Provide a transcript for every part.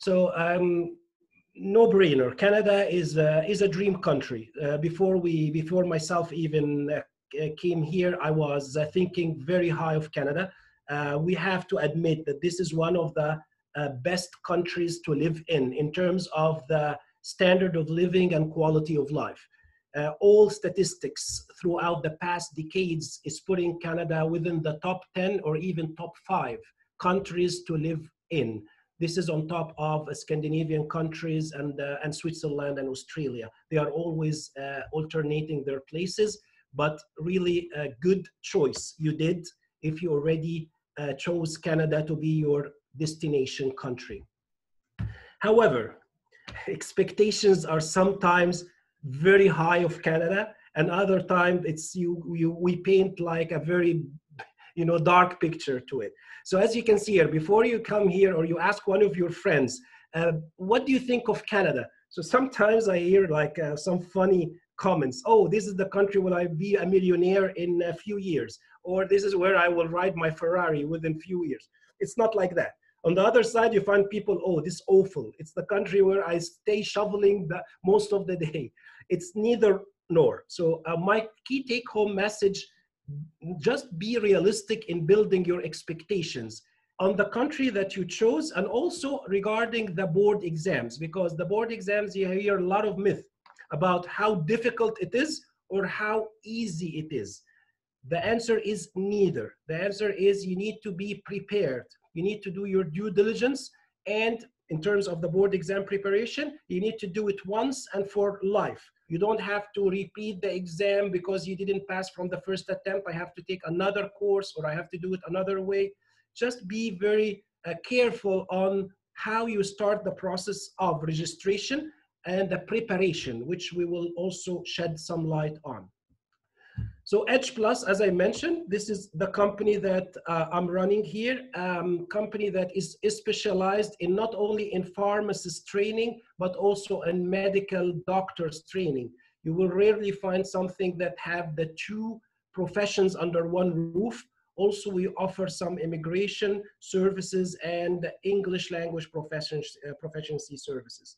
So no brainer. Canada is a dream country. Before myself even came here, I was thinking very high of Canada. We have to admit that this is one of the best countries to live in terms of the standard of living and quality of life. All statistics throughout the past decades is putting Canada within the top 10 or even top 5 countries to live in. This is on top of Scandinavian countries and Switzerland and Australia. They are always alternating their places, but really a good choice you did if you already chose Canada to be your destination country. However, expectations are sometimes very high of Canada, and other times it's we paint like a very dark picture to it. So as you can see here, before you come here or you ask one of your friends, what do you think of Canada? So sometimes I hear like some funny comments. Oh, this is the country where I'll be a millionaire in a few years, or this is where I will ride my Ferrari within few years. It's not like that. On the other side, you find people, oh, this is awful. It's the country where I stay shoveling most of the day. It's neither nor. So my key take-home message, just be realistic in building your expectations on the country that you chose, and also regarding the board exams, because the board exams, you hear a lot of myth about how difficult it is or how easy it is. The answer is neither. The answer is you need to be prepared. You need to do your due diligence, and in terms of the board exam preparation, you need to do it once and for life. You don't have to repeat the exam because you didn't pass from the first attempt. I have to take another course, or I have to do it another way. Just be very careful on how you start the process of registration and the preparation, which we will also shed some light on. So Edge Plus, as I mentioned, this is the company that I'm running here, company that is specialized in not only in pharmacist training, but also in medical doctors training. You will rarely find something that have the two professions under one roof. Also, we offer some immigration services and English language proficiency services.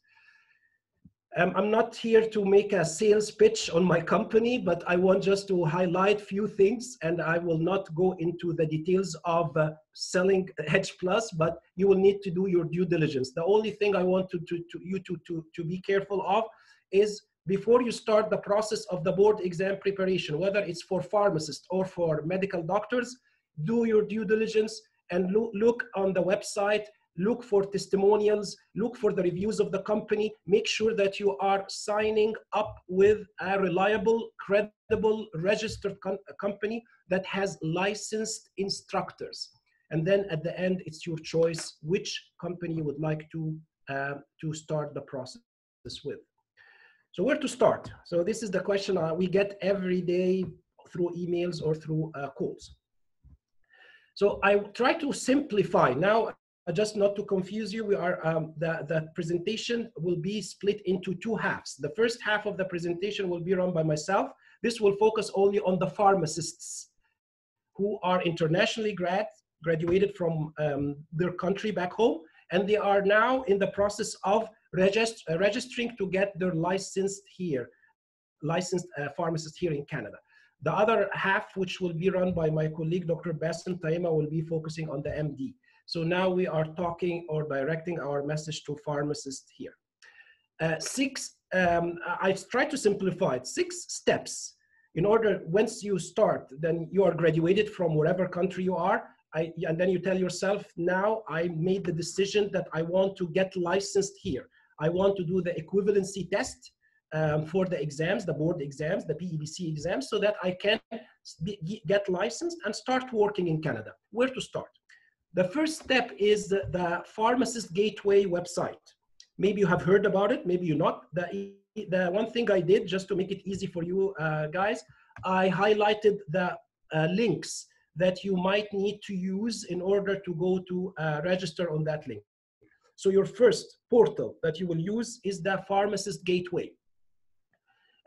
I'm not here to make a sales pitch on my company, but I want just to highlight few things, and I will not go into the details of selling Edge Plus, but you will need to do your due diligence. The only thing I want you to be careful of is before you start the process of the board exam preparation, whether it's for pharmacists or for medical doctors, do your due diligence and look on the website. Look for testimonials, look for the reviews of the company, make sure that you are signing up with a reliable, credible, registered company that has licensed instructors. And then at the end, it's your choice which company you would like to start the process with. So where to start? So this is the question we get every day through emails or through calls. So I try to simplify. Now, just not to confuse you, we are the presentation will be split into two halves. The first half of the presentation will be run by myself. This will focus only on the pharmacists who are internationally graduated from their country back home, and they are now in the process of registering to get their licensed pharmacist here in Canada. The other half, which will be run by my colleague, Dr. Bassem Taima, will be focusing on the MD. So now we are talking or directing our message to pharmacists here. I try to simplify it, 6 steps in order, once you start, then you are graduated from wherever country you are, and then you tell yourself, now I made the decision that I want to get licensed here. I want to do the equivalency test for the exams, the board exams, the PEBC exams, so that I can get licensed and start working in Canada. Where to start? The first step is the Pharmacist Gateway website. Maybe you have heard about it, maybe you're not. The one thing I did, just to make it easy for you guys, I highlighted the links that you might need to use in order to go to register on that link. So your first portal that you will use is the Pharmacist Gateway.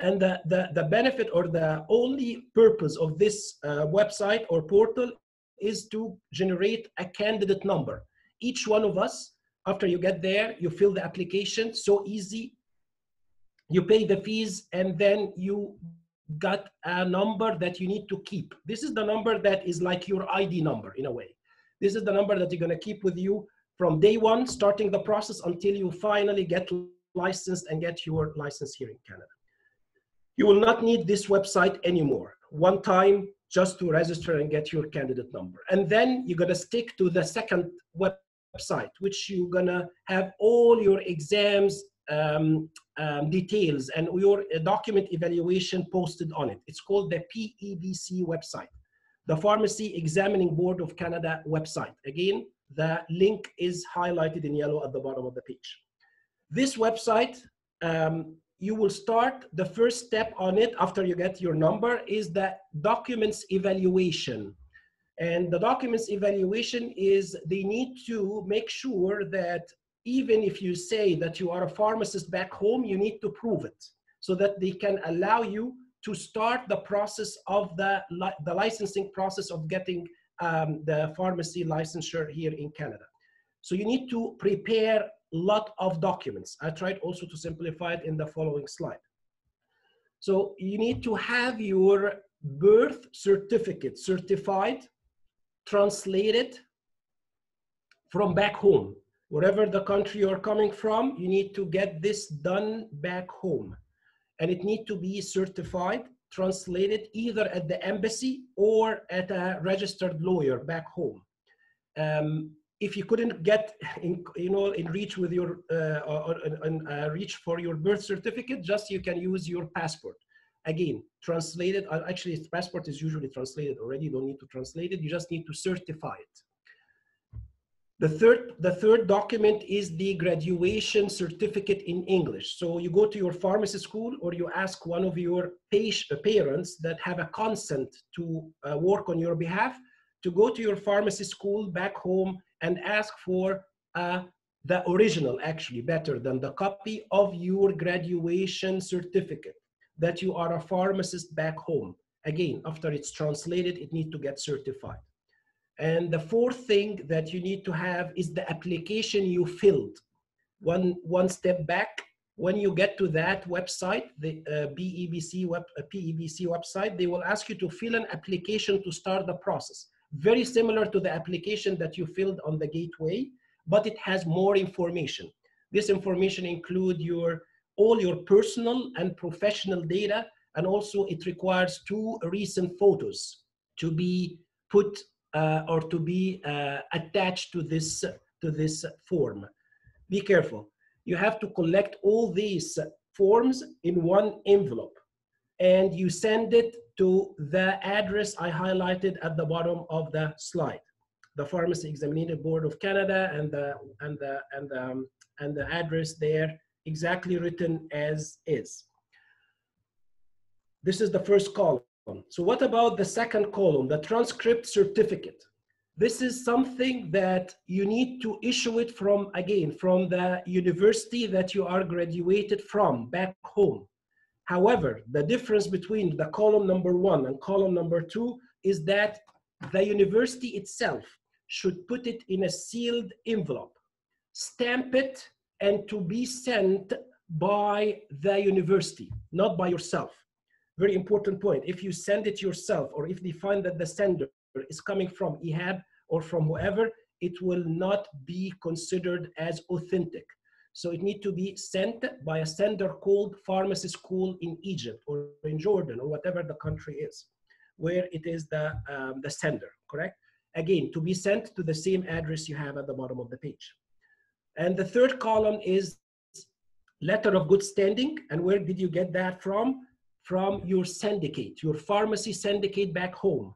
And the benefit or the only purpose of this website or portal is to generate a candidate number. Each one of us After you get there, you fill the application, so easy. You pay the fees, and then you got a number that you need to keep. This is the number that is like your ID number in a way. This is the number that you're gonna keep with you from day one, starting the process, until you finally get licensed and get your license here in Canada. You will not need this website anymore. One time just to register and get your candidate number. And then you're gonna stick to the second website, which you're gonna have all your exams details and your document evaluation posted on it. It's called the PEBC website, the Pharmacy Examining Board of Canada website. Again, the link is highlighted in yellow at the bottom of the page. This website, you will start, the first step on it after you get your number is the documents evaluation. And the documents evaluation is they need to make sure that even if you say that you are a pharmacist back home, you need to prove it so that they can allow you to start the process of the licensing process of getting the pharmacy licensure here in Canada. So you need to prepare a lot of documents. I tried also to simplify it in the following slide. So you need to have your birth certificate certified, translated from back home. Wherever the country you're coming from, you need to get this done back home. And it needs to be certified, translated either at the embassy or at a registered lawyer back home. If you couldn't get in reach with your reach for your birth certificate, just you can use your passport. Again, translated. Actually, the passport is usually translated already. You don't need to translate it. You just need to certify it. The third document is the graduation certificate in English. So you go to your pharmacy school or you ask one of your parents that have a consent to work on your behalf to go to your pharmacy school back home and ask for the original, actually better than the copy of your graduation certificate that you are a pharmacist back home. Again, after it's translated, it needs to get certified. And the fourth thing that you need to have is the application you filled. One step back, when you get to that website, the PEBC website, they will ask you to fill an application to start the process. Very similar to the application that you filled on the gateway, but it has more information. This information includes all your personal and professional data, and also it requires 2 recent photos to be put or to be attached to this form. Be careful. You have to collect all these forms in one envelope, and you send it to the address I highlighted at the bottom of the slide, the Pharmacy Examining Board of Canada, and the address there exactly written as is. This is the first column. So what about the second column, the transcript certificate? This is something that you need to issue it from, again, from the university that you are graduated from back home. However, the difference between the column number 1 and column number 2 is that the university itself should put it in a sealed envelope, stamp it, and to be sent by the university, not by yourself. Very important point. If you send it yourself, or if they find that the sender is coming from EHAB or from whoever, it will not be considered as authentic. So it needs to be sent by a sender called pharmacy school in Egypt or in Jordan or whatever the country is, where it is the sender, correct? Again, to be sent to the same address you have at the bottom of the page. And the third column is letter of good standing. And where did you get that from? From your syndicate, your pharmacy syndicate back home.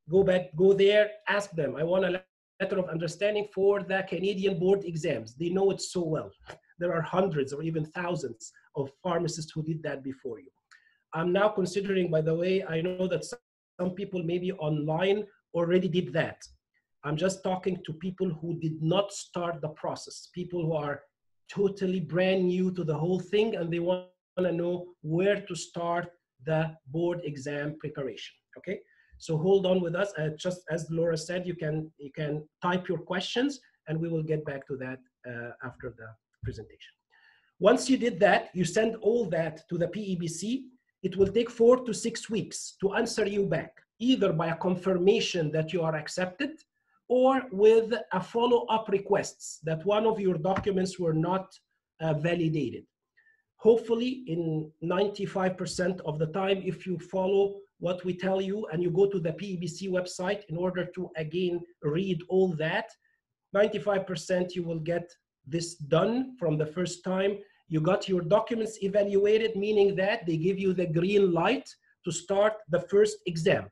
Go there, ask them, I want a letter of understanding for the Canadian board exams. They know it so well. There are hundreds or even thousands of pharmacists who did that before you. I'm now considering, by the way, I know that some people maybe online already did that. I'm just talking to people who did not start the process, people who are totally brand new to the whole thing, and they want to know where to start the board exam preparation, okay? So hold on with us. Just as Laura said, you can type your questions, and we will get back to that after the presentation. Once you did that, you send all that to the PEBC. It will take 4 to 6 weeks to answer you back, either by a confirmation that you are accepted or with a follow-up requests that one of your documents were not validated. Hopefully, in 95% of the time, if you follow what we tell you and you go to the PEBC website in order to, again, read all that, 95% you will get this done from the first time. You got your documents evaluated, meaning that they give you the green light to start the first exam.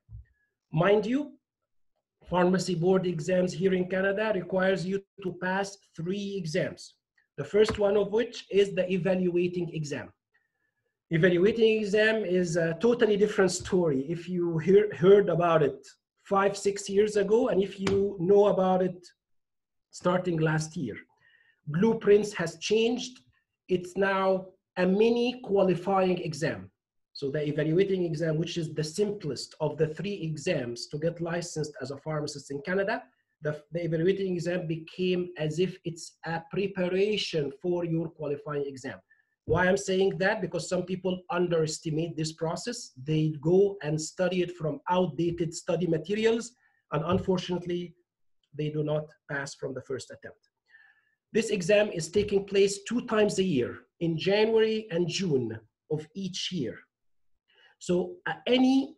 Mind you, pharmacy board exams here in Canada requires you to pass 3 exams. The first one of which is the evaluating exam. Evaluating exam is a totally different story if you heard about it 5, 6 years ago, and if you know about it starting last year. Blueprints has changed. It's now a mini qualifying exam. So the evaluating exam, which is the simplest of the 3 exams to get licensed as a pharmacist in Canada, the evaluating exam became as if it's a preparation for your qualifying exam. Why I'm saying that? Because some people underestimate this process. They go and study it from outdated study materials, and unfortunately, they do not pass from the first attempt. This exam is taking place 2 times a year, in January and June of each year. So any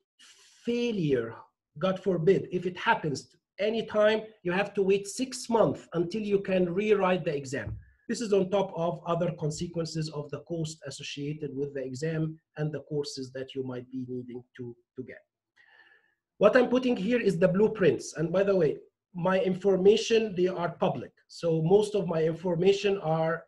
failure, God forbid, if it happens anytime, you have to wait 6 months until you can rewrite the exam. This is on top of other consequences of the cost associated with the exam and the courses that you might be needing to get. What I'm putting here is the blueprints. And by the way, my information, they are public. So most of my information are,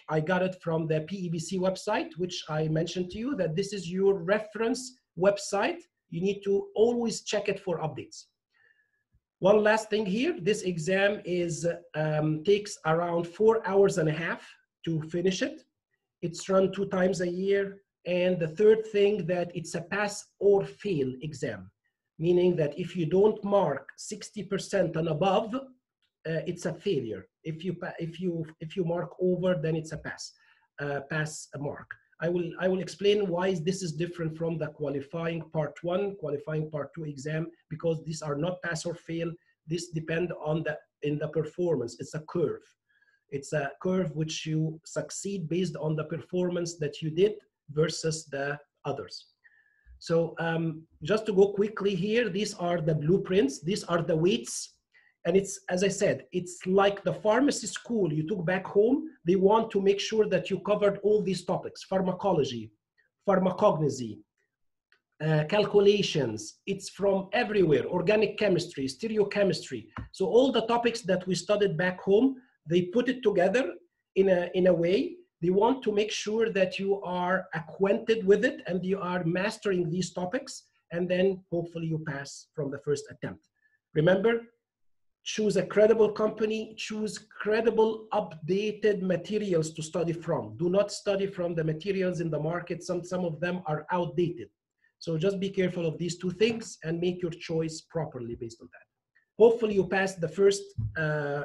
I got it from the PEBC website, which I mentioned to you that this is your reference website. You need to always check it for updates. One last thing here, this exam is takes around 4.5 hours to finish it. It's run 2 times a year. And the third thing, that it's a pass or fail exam, meaning that if you don't mark 60% and above, it's a failure. If you mark over, then it's a pass mark. I will explain why this is different from the qualifying part 1, qualifying part 2 exam, because these are not pass or fail. This depend on the performance. It's a curve. It's a curve which you succeed based on the performance that you did versus the others. So just to go quickly here, these are the blueprints. These are the weights. And it's, as I said, it's like the pharmacy school you took back home. They want to make sure that you covered all these topics: pharmacology, pharmacognosy, calculations. It's from everywhere: organic chemistry, stereochemistry. So all the topics that we studied back home, they put it together in a way. They want to make sure that you are acquainted with it and you are mastering these topics, and then hopefully you pass from the first attempt. Remember, choose a credible company, choose credible updated materials to study from. Do not study from the materials in the market. Some of them are outdated. So just be careful of these 2 things and make your choice properly based on that. Hopefully you pass the first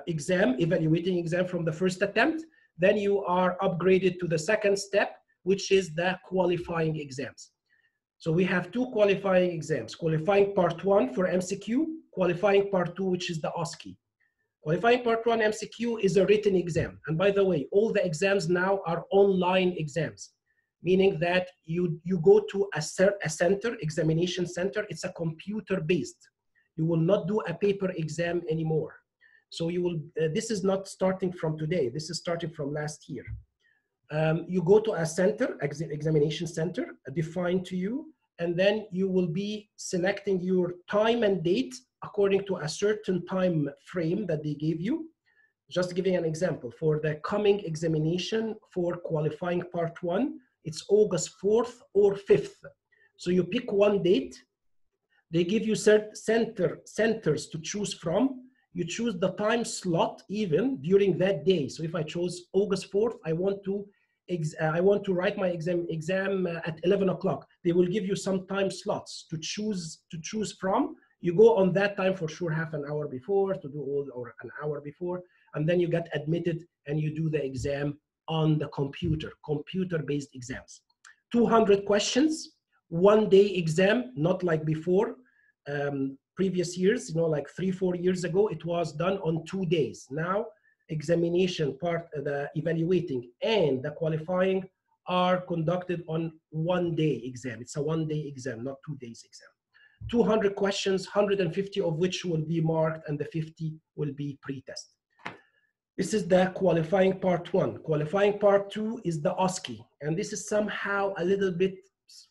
exam, evaluating exam from the first attempt. Then you are upgraded to the second step, which is the qualifying exams. So we have 2 qualifying exams: qualifying part 1 for MCQ, qualifying part 2, which is the OSCE. Qualifying part 1 MCQ is a written exam. And by the way, all the exams now are online exams, meaning that you go to a center, examination center. It's a computer-based. You will not do a paper exam anymore. So you will, this is not starting from today. This is starting from last year. You go to a center, examination center, defined to you, and then you will be selecting your time and date according to a certain time frame that they gave you. Just giving an example, for the coming examination for qualifying part 1, it's August 4th or 5th. So you pick one date. They give you centers to choose from. You choose the time slot even during that day. So if I chose August 4th, I want to write my exam at 11 o'clock. They will give you some time slots to choose from. You go on that time for sure half an hour before to do all, or an hour before. and then you get admitted and you do the exam on the computer-based exams. 200 questions, 1-day exam, not like before. Previous years, you know, like 3-4 years ago, it was done on 2 days. Now, examination part, the evaluating and the qualifying are conducted on 1-day exam. It's a 1-day exam, not 2 days exam. 200 questions, 150 of which will be marked and the 50 will be pre-test. This is the qualifying part 1. Qualifying part 2 is the OSCE. And this is somehow a little bit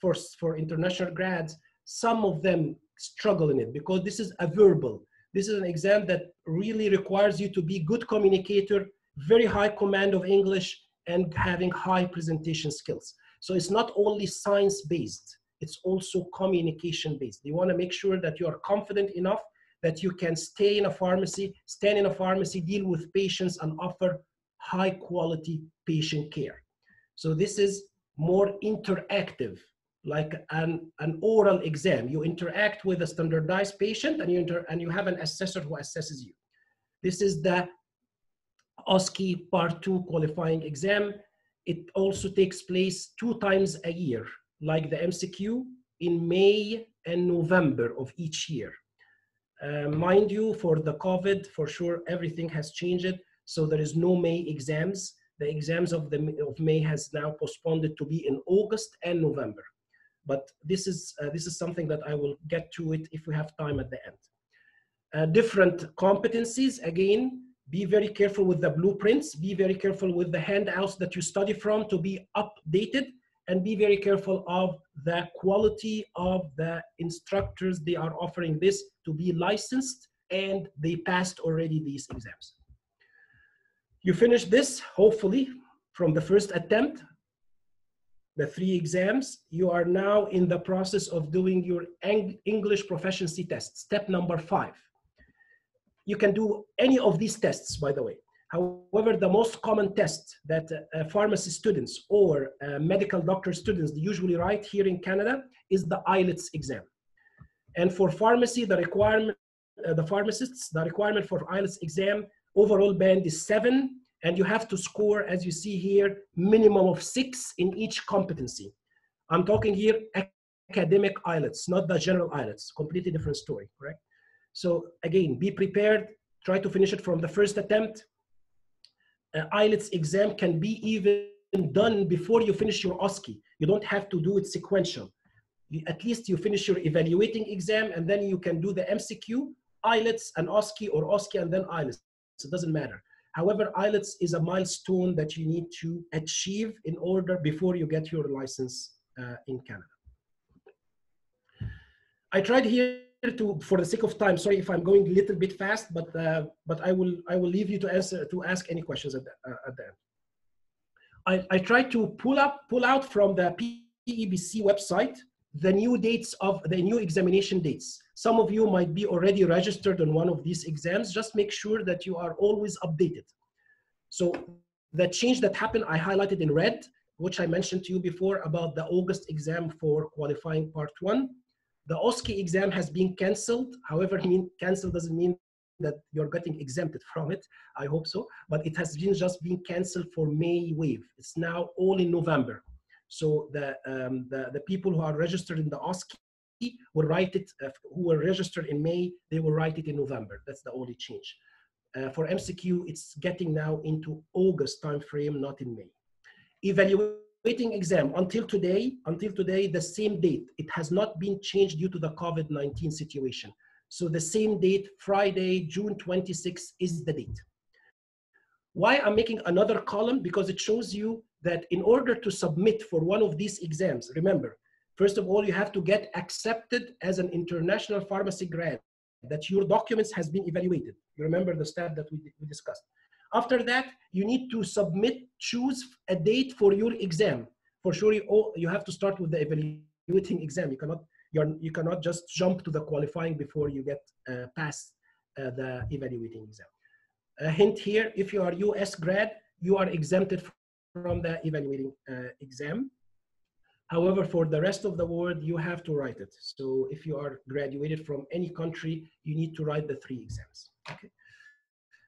for international grads, some of them struggle in it because this is a verbal. This is an exam that really requires you to be good communicator, very high command of English, and having high presentation skills. So it's not only science-based, it's also communication-based. You want to make sure that you are confident enough that you can stay in a pharmacy, stand in a pharmacy, deal with patients, and offer high-quality patient care. So this is more interactive, like an oral exam. You interact with a standardized patient, and you have an assessor who assesses you. This is the OSCE Part 2 qualifying exam. It also takes place 2 times a year, like the MCQ, in May and November of each year. Mind you, for the COVID, for sure, everything has changed. So there is no May exams. The exams of May has now postponed to be in August and November. But this is something that I will get to it if we have time at the end. Different competencies, again, be very careful with the blueprints, be very careful with the handouts that you study from to be updated, and be very careful of the quality of the instructors. They are offering this to be licensed and they passed already these exams. You finish this, hopefully, from the first attempt, the 3 exams. You are now in the process of doing your English proficiency test, step number 5. You can do any of these tests, by the way. However, the most common test that pharmacy students or medical doctor students usually write here in Canada is the IELTS exam. And for pharmacy, the requirement, the pharmacists, the requirement for IELTS exam, overall band is 7, and you have to score, as you see here, minimum of 6 in each competency. I'm talking here academic IELTS, not the general IELTS, completely different story, correct? So again, be prepared, try to finish it from the first attempt. IELTS exam can be even done before you finish your OSCE. You don't have to do it sequential. At least you finish your evaluating exam and then you can do the MCQ, IELTS and OSCE, or OSCE and then IELTS. It doesn't matter. However, IELTS is a milestone that you need to achieve in order before you get your license in Canada. I tried here to, for the sake of time, sorry if I'm going a little bit fast, but I will leave you to ask any questions at the end. I tried to pull out from the PEBC website the new dates of the new examination dates. Some of you might be already registered on one of these exams. Just make sure that you are always updated. So the change that happened, I highlighted in red, which I mentioned to you before about the August exam for qualifying part 1. The OSCE exam has been canceled. However, cancelled doesn't mean that you're getting exempted from it. I hope so, but it has been just been canceled for May wave. It's now all in November. So the people who are registered in the OSCE will write it, who were registered in May, they will write it in November. That's the only change. For MCQ, it's getting now into August timeframe, not in May. Evaluating exam until today, the same date. It has not been changed due to the COVID-19 situation. So the same date, Friday, June 26th is the date. Why I'm making another column? Because it shows you that in order to submit for one of these exams, remember, first of all, you have to get accepted as an international pharmacy grad, that your documents has been evaluated. You remember the step that we discussed. After that, you need to choose a date for your exam. For sure, you have to start with the evaluating exam. You cannot just jump to the qualifying before you get past the evaluating exam. A hint here, if you are US grad, you are exempted from the evaluating exam. However, for the rest of the world, you have to write it. So if you are graduated from any country, you need to write the 3 exams. Okay.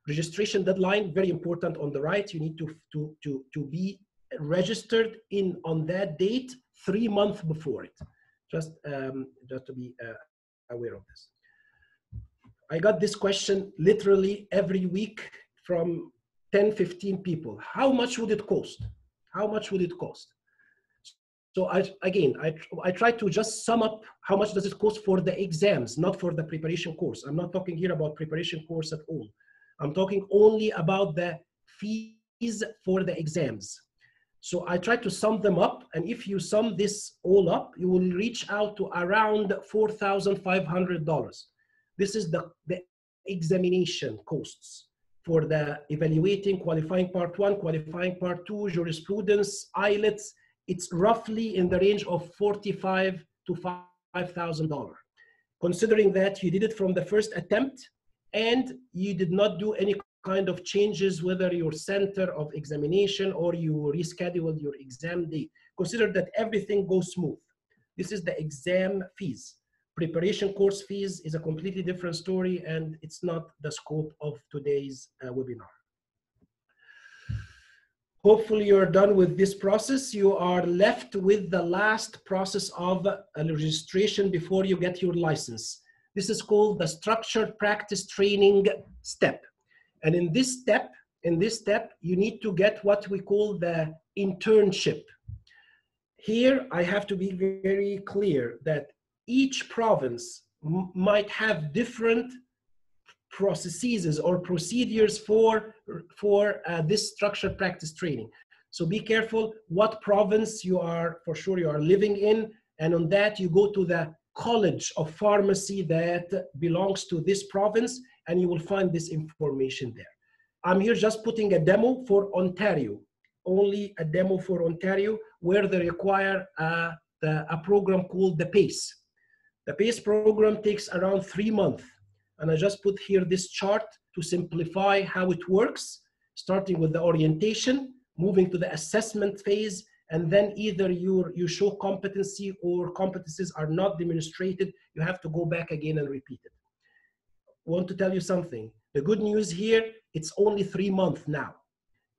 Registration deadline, very important on the right. You need to be registered on that date 3 months before it. Just to be aware of this. I got this question literally every week from 10, 15 people. How much would it cost? How much would it cost? So I try to just sum up how much does it cost for the exams, not for the preparation course. I'm not talking here about preparation course at all. I'm talking only about the fees for the exams. So I try to sum them up, and if you sum this all up, you will reach out to around $4,500. This is the examination costs for the evaluating, qualifying part 1, qualifying part 2, jurisprudence, IELTS. It's roughly in the range of $45,000 to $5,000. Considering that you did it from the first attempt and you did not do any kind of changes, whether your center of examination or you rescheduled your exam date. Consider that everything goes smooth. This is the exam fees. Preparation course fees is a completely different story, and it's not the scope of today's webinar. Hopefully you're done with this process. You are left with the last process of registration before you get your license. This is called the structured practice training step. And in this step, you need to get what we call the internship. Here, I have to be very clear that each province might have different processes or procedures for this structured practice training. So be careful what province you are living in, and on that you go to the College of Pharmacy that belongs to this province, and you will find this information there. I'm here just putting a demo for Ontario, only a demo for Ontario, where they require a program called the PACE. The PACE program takes around 3 months. And I just put here this chart to simplify how it works, starting with the orientation, moving to the assessment phase, and then either you show competency or competencies are not demonstrated, you have to go back again and repeat it. I want to tell you something. The good news here, it's only 3 months now.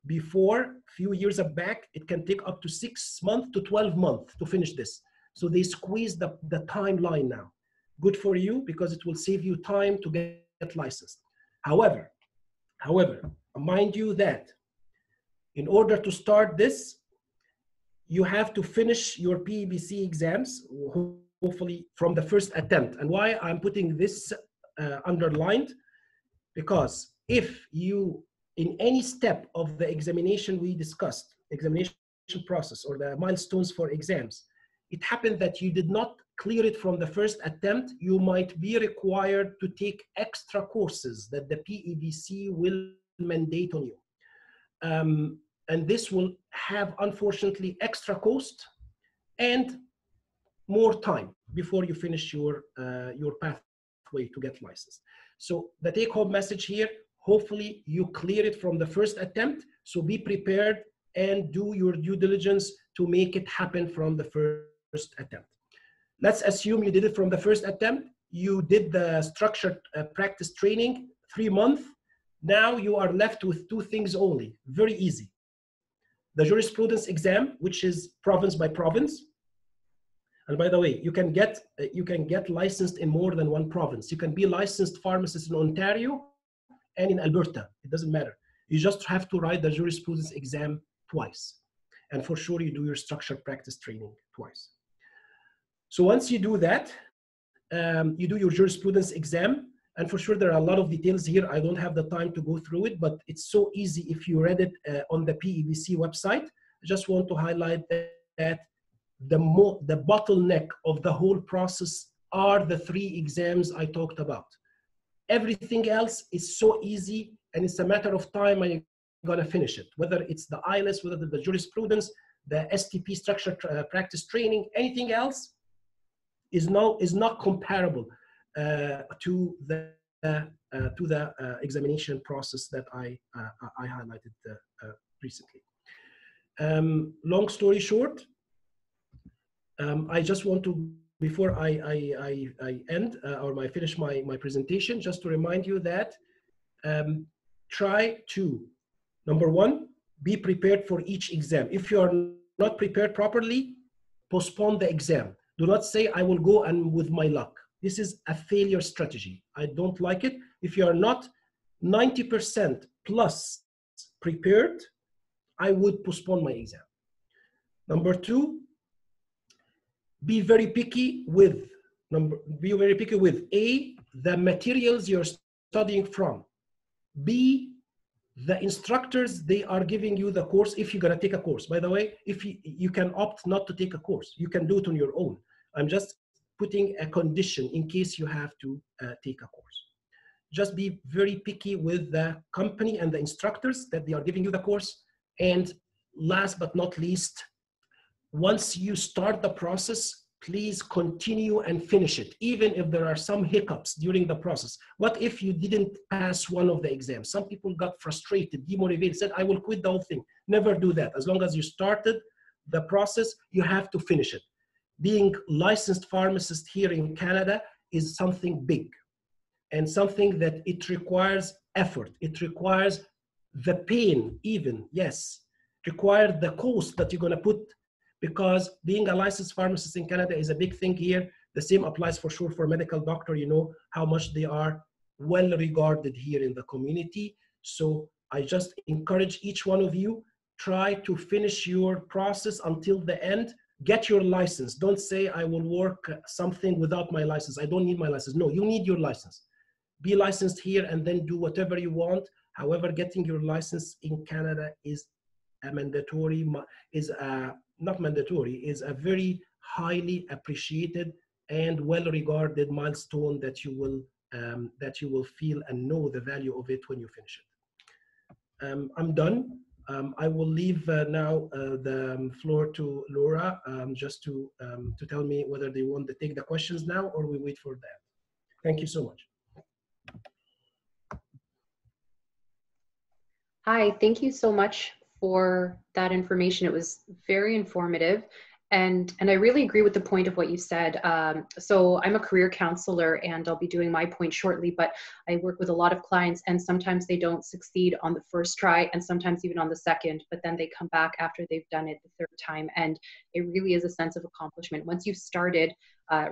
Before, a few years back, it can take up to 6 months to 12 months to finish this. So they squeeze the timeline now. Good for you, because it will save you time to get licensed. However, mind you that in order to start this, you have to finish your PEBC exams, hopefully from the first attempt. And why I'm putting this underlined, because if you, in any step of the examination we discussed, examination process or the milestones for exams, it happened that you did not clear it from the first attempt, you might be required to take extra courses that the PEBC will mandate on you. And this will have, unfortunately, extra cost and more time before you finish your pathway to get licensed. So the take-home message here, hopefully you clear it from the first attempt, so be prepared and do your due diligence to make it happen from the first attempt. Let's assume you did it from the first attempt. You did the structured practice training, 3 months. Now you are left with 2 things only, very easy. The jurisprudence exam, which is province by province. And by the way, you can get licensed in more than 1 province. You can be licensed pharmacist in Ontario and in Alberta. It doesn't matter. You just have to write the jurisprudence exam twice. And for sure, you do your structured practice training twice. So once you do that, you do your jurisprudence exam. And for sure, there are a lot of details here. I don't have the time to go through it, but it's so easy if you read it on the PEBC website. I just want to highlight that the bottleneck of the whole process are the 3 exams I talked about. Everything else is so easy, and it's a matter of time and you're going to finish it. Whether it's the IELTS, whether the jurisprudence, the STP structured practice training, anything else is not comparable to the examination process that I highlighted recently. Long story short, I just want to, before I end or I finish my presentation, just to remind you that try to, number one, be prepared for each exam. If you are not prepared properly, postpone the exam. Do not say, I will go and with my luck. This is a failure strategy. I don't like it. If you are not 90% plus prepared, I would postpone my exam. Number two, be very picky with A, the materials you're studying from. B, the instructors, they are giving you the course if you're gonna take a course. By the way, if you can opt not to take a course, you can do it on your own. I'm just putting a condition in case you have to take a course. Just be very picky with the company and the instructors that they are giving you the course. And last but not least, once you start the process, please continue and finish it, even if there are some hiccups during the process. What if you didn't pass one of the exams? Some people got frustrated, demotivated, said, I will quit the whole thing. Never do that. As long as you started the process, you have to finish it. Being licensed pharmacist here in Canada is something big and something that it requires effort. It requires the pain even, yes. It requires the cost that you're gonna put, because being a licensed pharmacist in Canada is a big thing here. The same applies for sure for medical doctor. You know how much they are well regarded here in the community. So I just encourage each one of you, try to finish your process until the end. Get your license. Don't say I will work something without my license. I don't need my license. No, you need your license. Be licensed here and then do whatever you want. However, getting your license in Canada is a mandatory, not mandatory, is a very highly appreciated and well-regarded milestone that you will feel and know the value of it when you finish it. I'm done. I will leave now the floor to Laura just to tell me whether they want to take the questions now or we wait for that. Thank you so much. Hi, thank you so much for that information. It was very informative. And I really agree with the point of what you said. So I'm a career counselor and I'll be doing my point shortly, but I work with a lot of clients and sometimes they don't succeed on the first try and sometimes even on the second, but then they come back after they've done it the third time. And it really is a sense of accomplishment. Once you've started,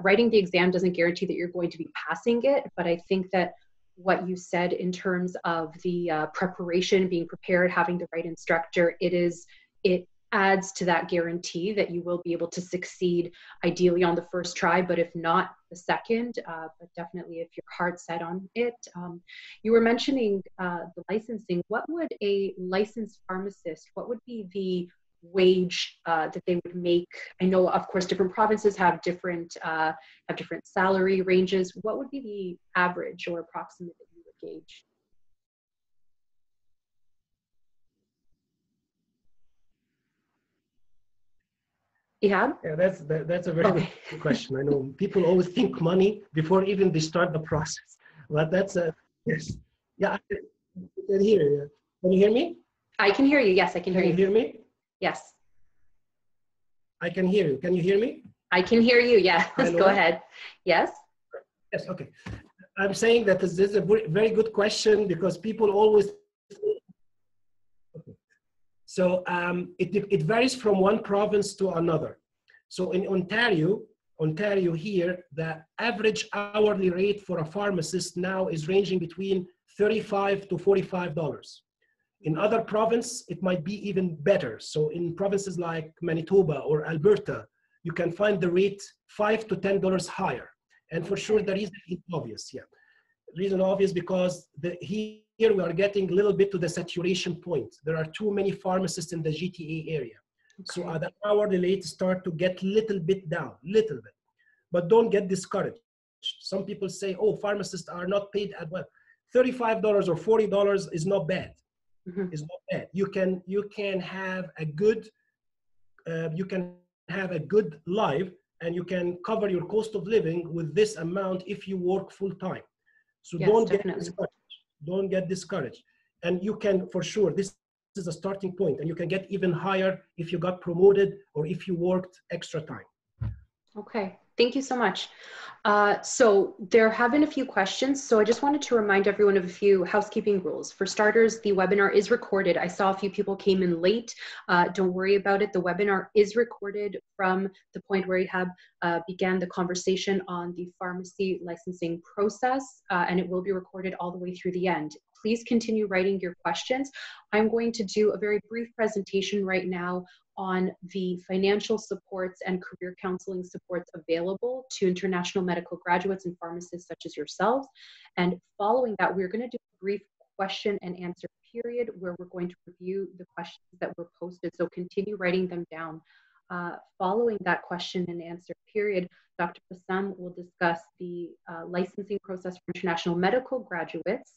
writing the exam doesn't guarantee that you're going to be passing it, but I think that what you said in terms of the preparation, being prepared, having the right instructor, it adds to that guarantee that you will be able to succeed ideally on the first try, but if not the second, but definitely if you're hard set on it. You were mentioning the licensing. What would a licensed pharmacist, what would be the wage that they would make? I know, of course, different provinces have different salary ranges. What would be the average or approximate that you would gauge? Yeah, that's a very good question. I know people always think money before even they start the process, but that's a yes. Yeah, I can hear you. Can you hear me? I can hear you. Yes, I can hear you. Can you hear me? Yes. I can hear you. Can you hear me? I can hear you. Yeah. Go ahead. Yes. Yes. Okay. I'm saying that this is a very good question because people always. Okay. So it varies from one province to another. So in Ontario here, the average hourly rate for a pharmacist now is ranging between $35 to $45. In other provinces, it might be even better. So in provinces like Manitoba or Alberta, you can find the rate $5 to $10 higher. And for sure, the reason is obvious. Yeah, the reason obvious because here we are getting a little bit to the saturation point. There are too many pharmacists in the GTA area. Okay. So the hourly rate start to get little bit down, little bit. But don't get discouraged. Some people say, oh, pharmacists are not paid at well. $35 or $40 is not bad. Mm-hmm. Is not bad. You can have a good life and you can cover your cost of living with this amount if you work full time. So yes, don't get discouraged. Don't get discouraged. And you can, for sure, this is a starting point, and you can get even higher if you got promoted or if you worked extra time. Okay. Thank you so much. So there have been a few questions. So I just wanted to remind everyone of a few housekeeping rules. For starters, the webinar is recorded. I saw a few people came in late. Don't worry about it. The webinar is recorded from the point where Ihab began the conversation on the pharmacy licensing process, and it will be recorded all the way through the end. Please continue writing your questions. I'm going to do a very brief presentation right now on the financial supports and career counseling supports available to international medical graduates and pharmacists such as yourselves. And following that, we're going to do a brief question and answer period where we're going to review the questions that were posted. So continue writing them down. Following that question and answer period, Dr. Bassam will discuss the licensing process for international medical graduates.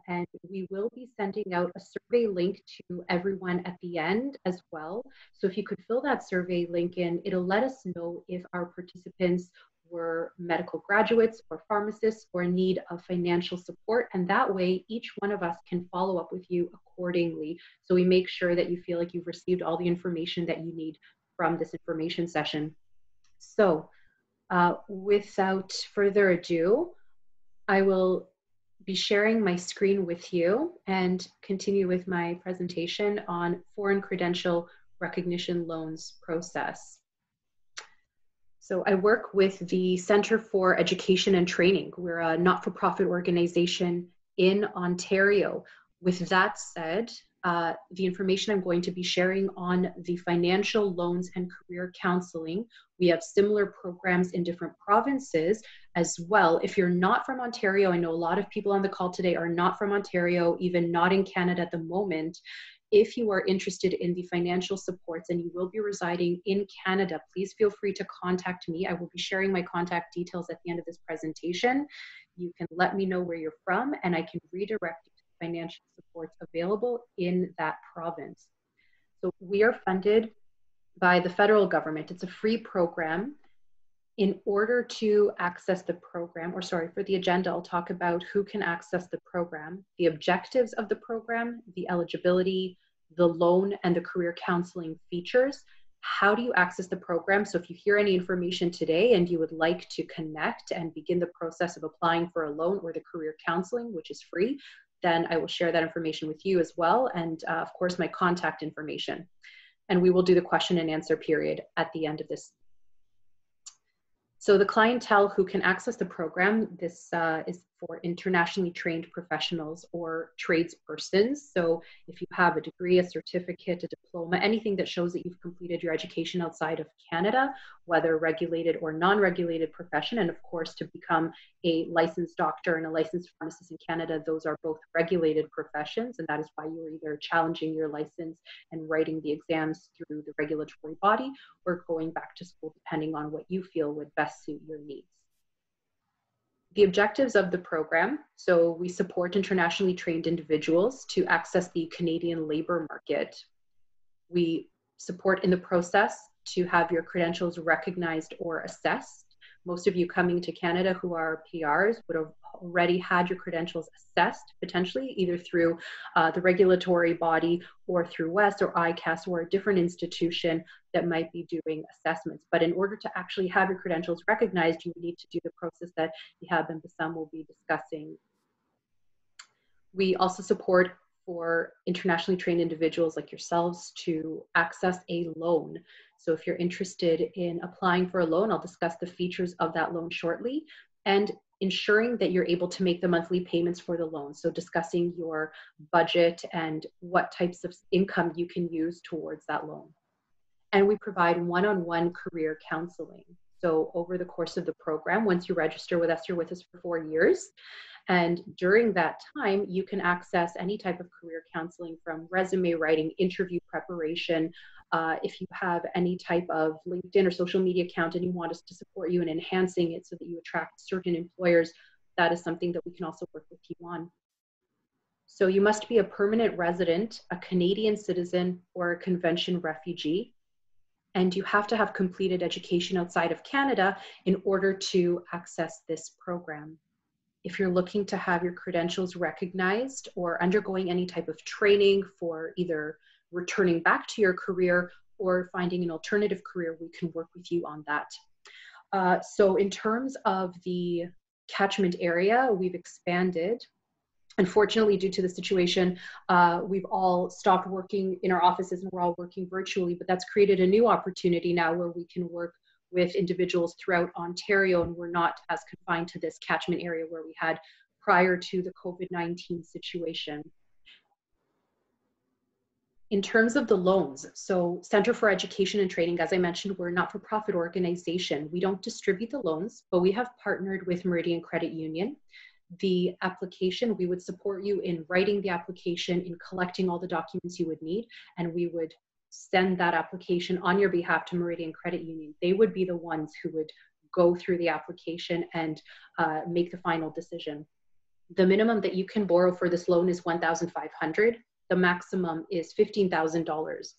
And we will be sending out a survey link to everyone at the end as well. So if you could fill that survey link in, it'll let us know if our participants were medical graduates or pharmacists or in need of financial support. And that way, each one of us can follow up with you accordingly. So we make sure that you feel like you've received all the information that you need from this information session. So without further ado, I will be sharing my screen with you and continue with my presentation on foreign credential recognition loans process. So I work with the Center for Education and Training. We're a not-for-profit organization in Ontario. With that said, the information I'm going to be sharing on the financial loans and career counseling, we have similar programs in different provinces as well. If you're not from Ontario, I know a lot of people on the call today are not from Ontario, even not in Canada at the moment. If you are interested in the financial supports and you will be residing in Canada, please feel free to contact me. I will be sharing my contact details at the end of this presentation. You can let me know where you're from and I can redirect you to the financial supports available in that province. So we are funded by the federal government. It's a free program. In order to access the program, or sorry, for the agenda, I'll talk about who can access the program, the objectives of the program, the eligibility, the loan, and the career counseling features. How do you access the program? So if you hear any information today and you would like to connect and begin the process of applying for a loan or the career counseling, which is free, then I will share that information with you as well. And of course, my contact information. And we will do the question and answer period at the end of this. So the clientele who can access the program, this is for internationally trained professionals or tradespersons. So if you have a degree, a certificate, a diploma, anything that shows that you've completed your education outside of Canada, whether regulated or non-regulated profession, and of course to become a licensed doctor and a licensed pharmacist in Canada, those are both regulated professions, and that is why you are either challenging your license and writing the exams through the regulatory body or going back to school, depending on what you feel would best suit your needs. The objectives of the program, so we support internationally trained individuals to access the Canadian labor market. We support in the process to have your credentials recognized or assessed. Most of you coming to Canada who are PRs would have already had your credentials assessed, potentially either through the regulatory body or through WES or ICAS or a different institution that might be doing assessments. But in order to actually have your credentials recognized, you need to do the process that Ihab and Bassam will be discussing. We also support for internationally trained individuals like yourselves to access a loan. So if you're interested in applying for a loan, I'll discuss the features of that loan shortly, and ensuring that you're able to make the monthly payments for the loan. So discussing your budget and what types of income you can use towards that loan. And we provide one-on-one career counseling. So over the course of the program, once you register with us, you're with us for 4 years. And during that time, you can access any type of career counseling from resume writing, interview preparation. If you have any type of LinkedIn or social media account and you want us to support you in enhancing it so that you attract certain employers, that is something that we can also work with you on. So you must be a permanent resident, a Canadian citizen, or a convention refugee. And you have to have completed education outside of Canada in order to access this program. If you're looking to have your credentials recognized or undergoing any type of training for either returning back to your career or finding an alternative career, we can work with you on that. So in terms of the catchment area, we've expanded. Unfortunately, due to the situation, we've all stopped working in our offices and we're all working virtually, but that's created a new opportunity now where we can work with individuals throughout Ontario, and we're not as confined to this catchment area where we had prior to the COVID-19 situation. In terms of the loans, so Center for Education and Training, as I mentioned, we're a not-for-profit organization. We don't distribute the loans, but we have partnered with Meridian Credit Union. The application, we would support you in writing the application, in collecting all the documents you would need, and we would send that application on your behalf to Meridian Credit Union. They would be the ones who would go through the application and make the final decision. The minimum that you can borrow for this loan is $1,500. The maximum is $15,000.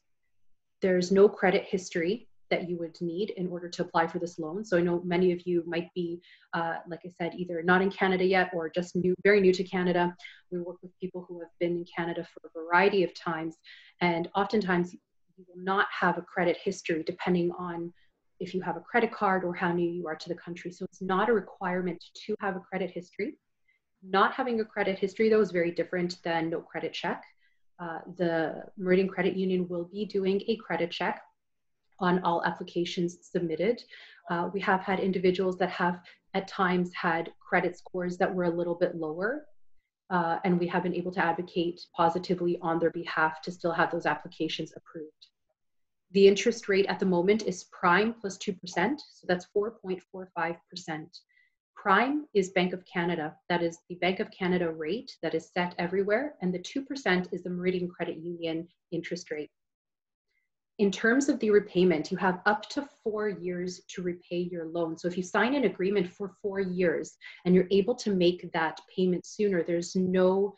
There's no credit history that you would need in order to apply for this loan. So I know many of you might be, like I said, either not in Canada yet or just very new to Canada. We work with people who have been in Canada for a variety of times, and oftentimes you will not have a credit history depending on if you have a credit card or how new you are to the country. So it's not a requirement to have a credit history. Not having a credit history, though, is very different than no credit check. The Meridian Credit Union will be doing a credit check on all applications submitted. We have had individuals that have at times had credit scores that were a little bit lower, and we have been able to advocate positively on their behalf to still have those applications approved. The interest rate at the moment is prime plus 2%, so that's 4.45%. Prime is Bank of Canada. That is the Bank of Canada rate that is set everywhere, and the 2% is the Meridian Credit Union interest rate. In terms of the repayment, you have up to 4 years to repay your loan. So if you sign an agreement for 4 years and you're able to make that payment sooner, there's no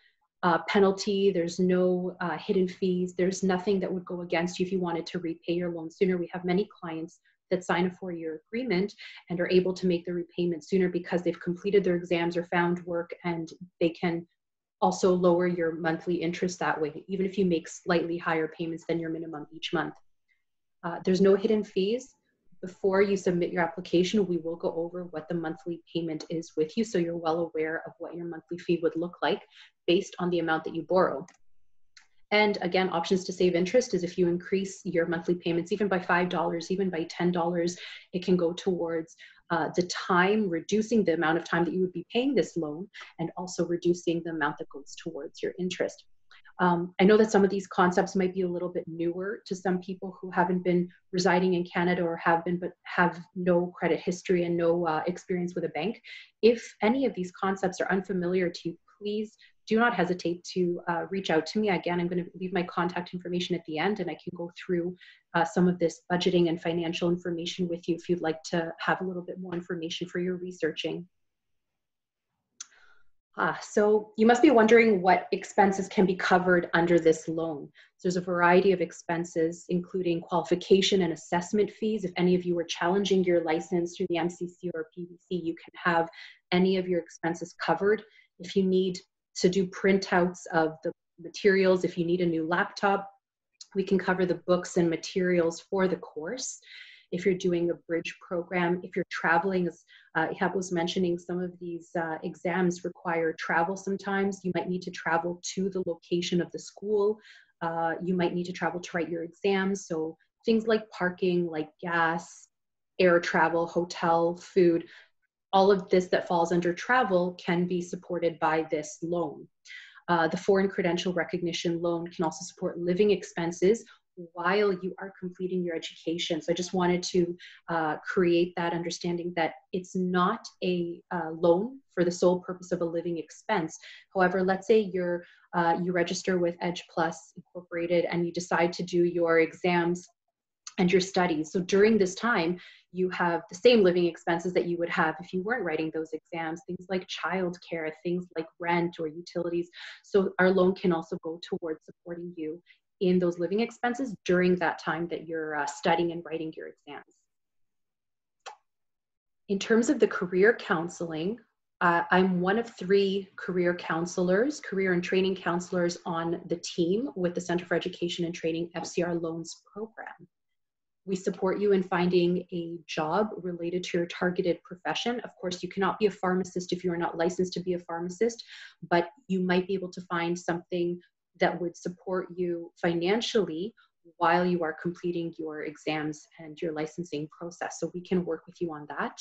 penalty, there's no hidden fees, there's nothing that would go against you if you wanted to repay your loan sooner. We have many clients that sign a 4-year agreement and are able to make the repayment sooner because they've completed their exams or found work, and they can also lower your monthly interest that way, even if you make slightly higher payments than your minimum each month. There's no hidden fees. Before you submit your application, we will go over what the monthly payment is with you, so you're well aware of what your monthly fee would look like based on the amount that you borrow. And again, options to save interest is if you increase your monthly payments even by $5, even by $10, it can go towards the time, reducing the amount of time that you would be paying this loan, and also reducing the amount that goes towards your interest. I know that some of these concepts might be a little bit newer to some people who haven't been residing in Canada or have been, but have no credit history and no experience with a bank. If any of these concepts are unfamiliar to you, please do not hesitate to reach out to me. Again, I'm going to leave my contact information at the end, and I can go through some of this budgeting and financial information with you if you'd like to have a little bit more information for your researching. So you must be wondering what expenses can be covered under this loan. So there's a variety of expenses, including qualification and assessment fees. If any of you are challenging your license through the MCC or PBC, you can have any of your expenses covered. If you need to do printouts of the materials, if you need a new laptop, we can cover the books and materials for the course. If you're doing a bridge program, if you're traveling, as Ihab was mentioning, some of these exams require travel sometimes. You might need to travel to the location of the school. You might need to travel to write your exams. So things like parking, like gas, air travel, hotel, food, all of this that falls under travel can be supported by this loan. The Foreign Credential Recognition Loan can also support living expenses while you are completing your education. So I just wanted to create that understanding that it's not a loan for the sole purpose of a living expense. However, let's say you register with Edge Plus Incorporated and you decide to do your exams and your studies. So during this time, you have the same living expenses that you would have if you weren't writing those exams, things like childcare, things like rent or utilities. So our loan can also go towards supporting you in those living expenses during that time that you're studying and writing your exams. In terms of the career counseling, I'm one of 3 career counselors, career and training counselors on the team with the Center for Education and Training FCR Loans program. We support you in finding a job related to your targeted profession. Of course, you cannot be a pharmacist if you are not licensed to be a pharmacist, but you might be able to find something that would support you financially while you are completing your exams and your licensing process. So we can work with you on that.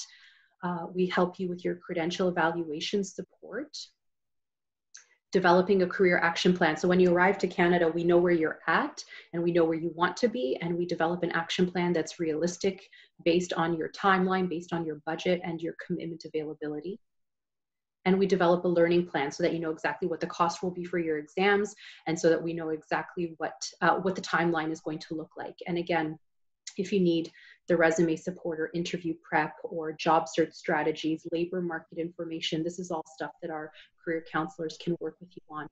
We help you with your credential evaluation support, developing a career action plan. So when you arrive to Canada, we know where you're at and we know where you want to be, and we develop an action plan that's realistic based on your timeline, based on your budget and your commitment availability. And we develop a learning plan so that you know exactly what the cost will be for your exams, and so that we know exactly what the timeline is going to look like. And again, if you need the resume support or interview prep or job search strategies, labor market information, this is all stuff that our career counselors can work with you on.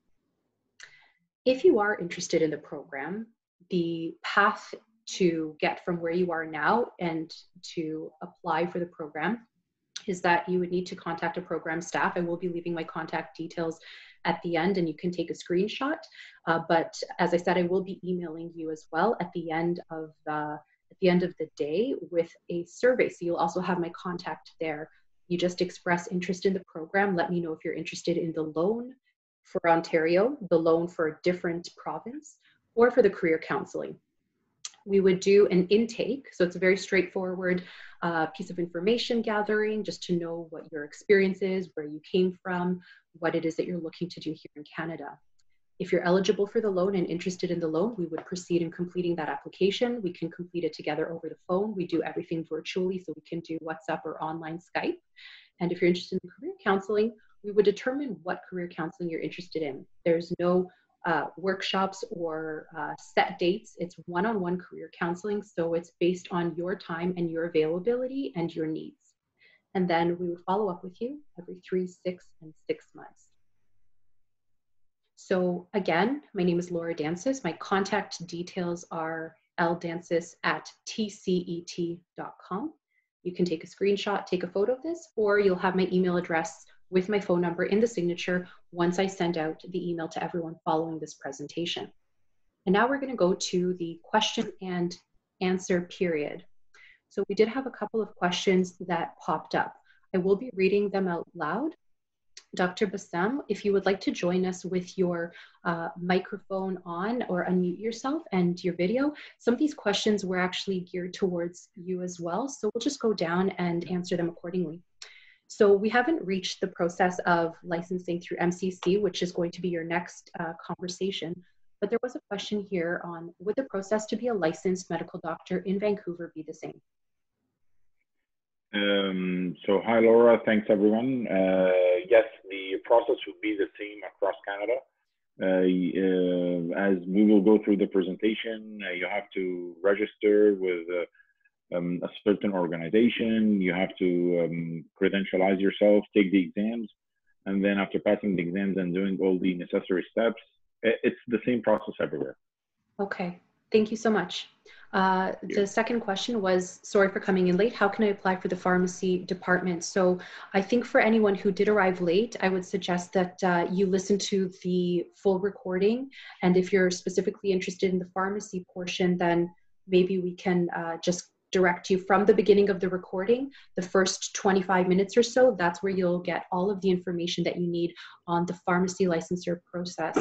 If you are interested in the program, the path to get from where you are now and to apply for the program is that you would need to contact a program staff. I will be leaving my contact details at the end and you can take a screenshot. But as I said, I will be emailing you as well at the end of the day with a survey. So you'll also have my contact there. You just express interest in the program. Let me know if you're interested in the loan for Ontario, the loan for a different province, or for the career counseling. We would do an intake. So it's a very straightforward piece of information gathering, just to know what your experience is, where you came from, what it is that you're looking to do here in Canada. If you're eligible for the loan and interested in the loan, we would proceed in completing that application. We can complete it together over the phone. We do everything virtually, so we can do WhatsApp or online Skype. And if you're interested in career counseling, we would determine what career counseling you're interested in. There's no workshops or set dates. It's one-on-one career counseling, so it's based on your time and your availability and your needs. And then we would follow up with you every 3, 6, and 6 months. So again, my name is Laura Dancis. My contact details are ldancis@tcet.com. You can take a screenshot, take a photo of this, or you'll have my email address with my phone number in the signature once I send out the email to everyone following this presentation. And now we're going to go to the question and answer period. So we did have a couple of questions that popped up. I will be reading them out loud. Dr. Bassam, if you would like to join us with your microphone on or unmute yourself and your video. Some of these questions were actually geared towards you as well, so we'll just go down and answer them accordingly. So we haven't reached the process of licensing through MCC, which is going to be your next conversation, but there was a question here on, would the process to be a licensed medical doctor in Vancouver be the same? So hi Laura, thanks everyone. Yes, the process would be the same across Canada. As we will go through the presentation, you have to register with a certain organization, you have to credentialize yourself, take the exams, and then after passing the exams and doing all the necessary steps, it's the same process everywhere. Okay, thank you so much. The second question was, sorry for coming in late, how can I apply for the pharmacy department? So I think for anyone who did arrive late, I would suggest that you listen to the full recording. And if you're specifically interested in the pharmacy portion, then maybe we can just direct you from the beginning of the recording, the first 25 minutes or so. That's where you'll get all of the information that you need on the pharmacy licensure process.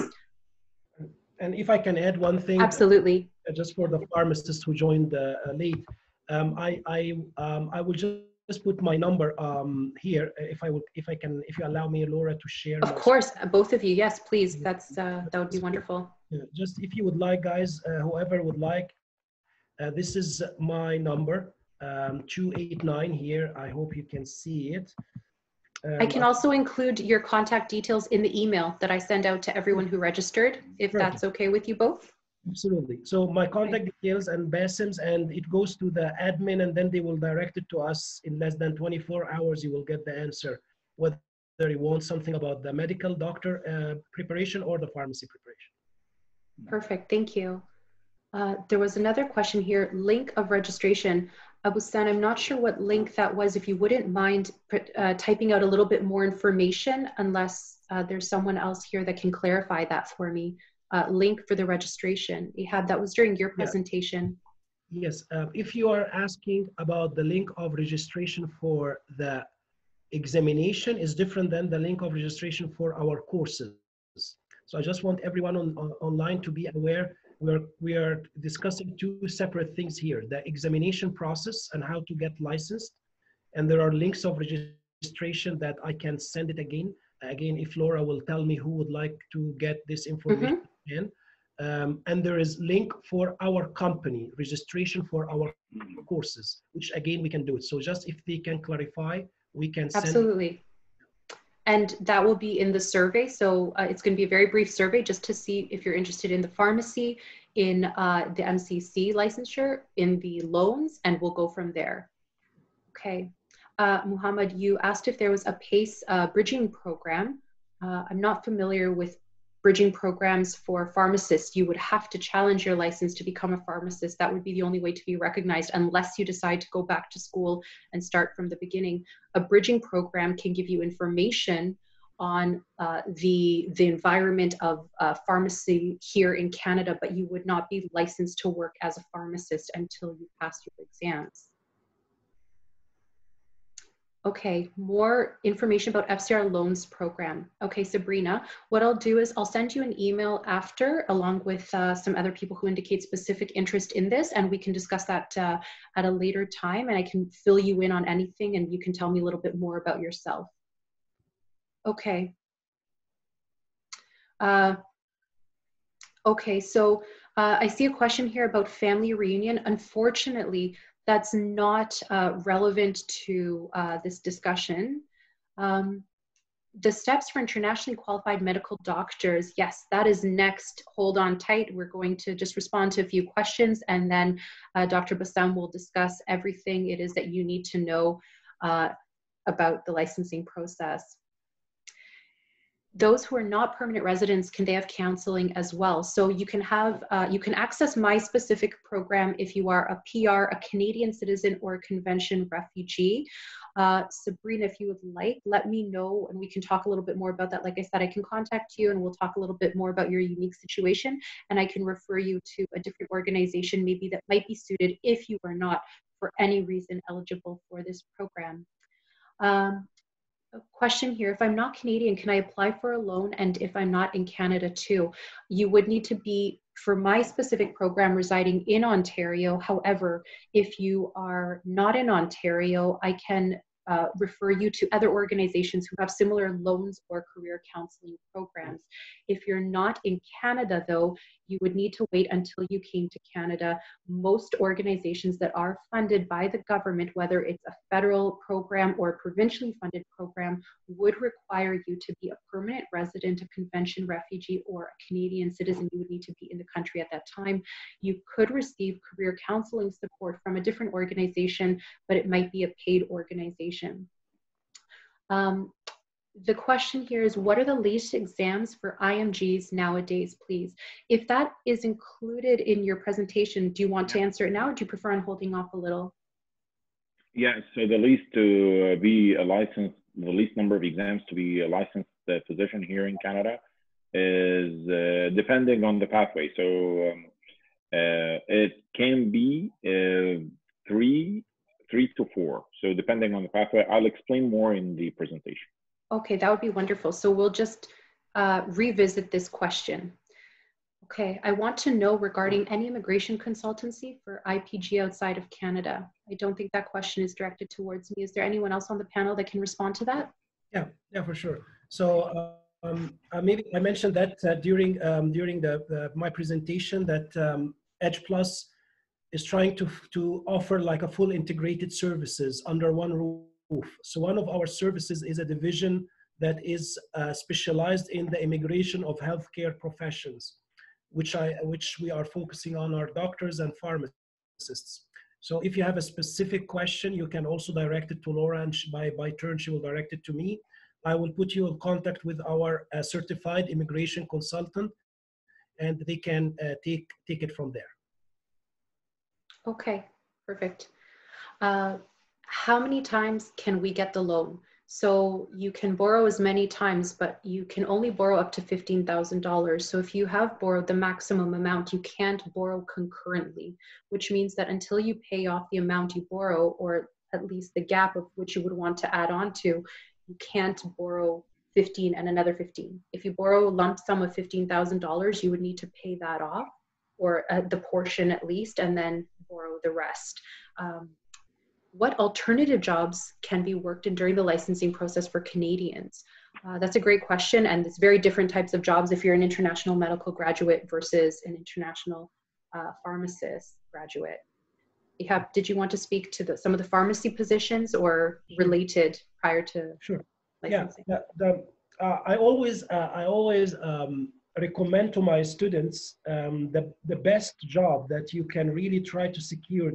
And if I can add one thing. Absolutely. Just for the pharmacists who joined late, I will just put my number here, if you allow me, Laura, to share. Of course, both of you, yes, please. That would be wonderful. Just if you would like, guys, whoever would like, this is my number, 289 here. I hope you can see it. I can also include your contact details in the email that I send out to everyone who registered, if that's okay with you both. Absolutely. So my contact details and Bassim's, and it goes to the admin, and then they will direct it to us in less than 24 hours. You will get the answer, whether you want something about the medical doctor preparation or the pharmacy preparation. Perfect. Thank you. There was another question here, link of registration. Abusan, I'm not sure what link that was. If you wouldn't mind typing out a little bit more information, unless there's someone else here that can clarify that for me. Link for the registration. Ihab, that was during your presentation. Yes, if you are asking about the link of registration for the examination is different than the link of registration for our courses. So I just want everyone online to be aware we are discussing two separate things here, the examination process and how to get licensed. And there are links of registration that I can send it again. Again, if Laura will tell me who would like to get this information Mm-hmm. again. And there is link for our company, registration for our courses, which again, we can do it. So just if they can clarify, we can send. Absolutely. And that will be in the survey. So it's going to be a very brief survey just to see if you're interested in the pharmacy, in the MCC licensure, in the loans, and we'll go from there. Okay. Muhammad, you asked if there was a PACE bridging program. I'm not familiar with bridging programs for pharmacists. You would have to challenge your license to become a pharmacist. That would be the only way to be recognized unless you decide to go back to school and start from the beginning. A bridging program can give you information on the environment of pharmacy here in Canada, but you would not be licensed to work as a pharmacist until you pass your exams. Okay, more information about FCR Loans Program. Okay, Sabrina, what I'll do is I'll send you an email after, along with some other people who indicate specific interest in this, and we can discuss that at a later time, and I can fill you in on anything, and you can tell me a little bit more about yourself. Okay. Okay, so I see a question here about family reunion. Unfortunately, that's not relevant to this discussion. The steps for internationally qualified medical doctors, yes, that is next. Hold on tight. We're going to just respond to a few questions, and then Dr. Bassam will discuss everything it is that you need to know about the licensing process. Those who are not permanent residents, can they have counseling as well? So you can have, you can access my specific program if you are a PR, a Canadian citizen, or a convention refugee. Sabrina, if you would like, let me know and we can talk a little bit more about that. Like I said, I can contact you and we'll talk a little bit more about your unique situation, and I can refer you to a different organization maybe that might be suited if you are not for any reason eligible for this program. A question here, if I'm not Canadian, can I apply for a loan? And if I'm not in Canada too? You would need to be, for my specific program, residing in Ontario. However, if you are not in Ontario, I can refer you to other organizations who have similar loans or career counseling programs. If you're not in Canada though, you would need to wait until you came to Canada. Most organizations that are funded by the government, whether it's a federal program or a provincially funded program, would require you to be a permanent resident, a convention refugee, or a Canadian citizen. You would need to be in the country at that time. You could receive career counseling support from a different organization, but it might be a paid organization. The question here is, what are the latest exams for IMGs nowadays, please? If that is included in your presentation, do you want to answer it now, or do you prefer on holding off a little? Yeah, so the least to be a licensed, the least number of exams to be a licensed physician here in Canada is depending on the pathway. So it can be 3 to 4. So depending on the pathway, I'll explain more in the presentation. Okay, that would be wonderful. So we'll just revisit this question. Okay, I want to know regarding any immigration consultancy for IPG outside of Canada. I don't think that question is directed towards me. Is there anyone else on the panel that can respond to that? Yeah, for sure. So maybe I mentioned that during my presentation that Edge Plus is trying to offer like a full integrated services under one roof. So one of our services is a division that is specialized in the immigration of healthcare professions, which we are focusing on our doctors and pharmacists. So if you have a specific question, you can also direct it to Laura, and by turn she will direct it to me. I will put you in contact with our certified immigration consultant, and they can take it from there. Okay, perfect. How many times can we get the loan? So you can borrow as many times, but you can only borrow up to $15,000. So if you have borrowed the maximum amount, you can't borrow concurrently, which means that until you pay off the amount you borrow, or at least the gap of which you would want to add on to, you can't borrow 15 and another 15. If you borrow a lump sum of $15,000, you would need to pay that off, or the portion at least, and then borrow the rest. What alternative jobs can be worked in during the licensing process for Canadians? That's a great question, and it's very different types of jobs if you're an international medical graduate versus an international pharmacist graduate. Did you want to speak to some of the pharmacy positions or related prior to licensing? Yeah, I always recommend to my students the best job that you can really try to secure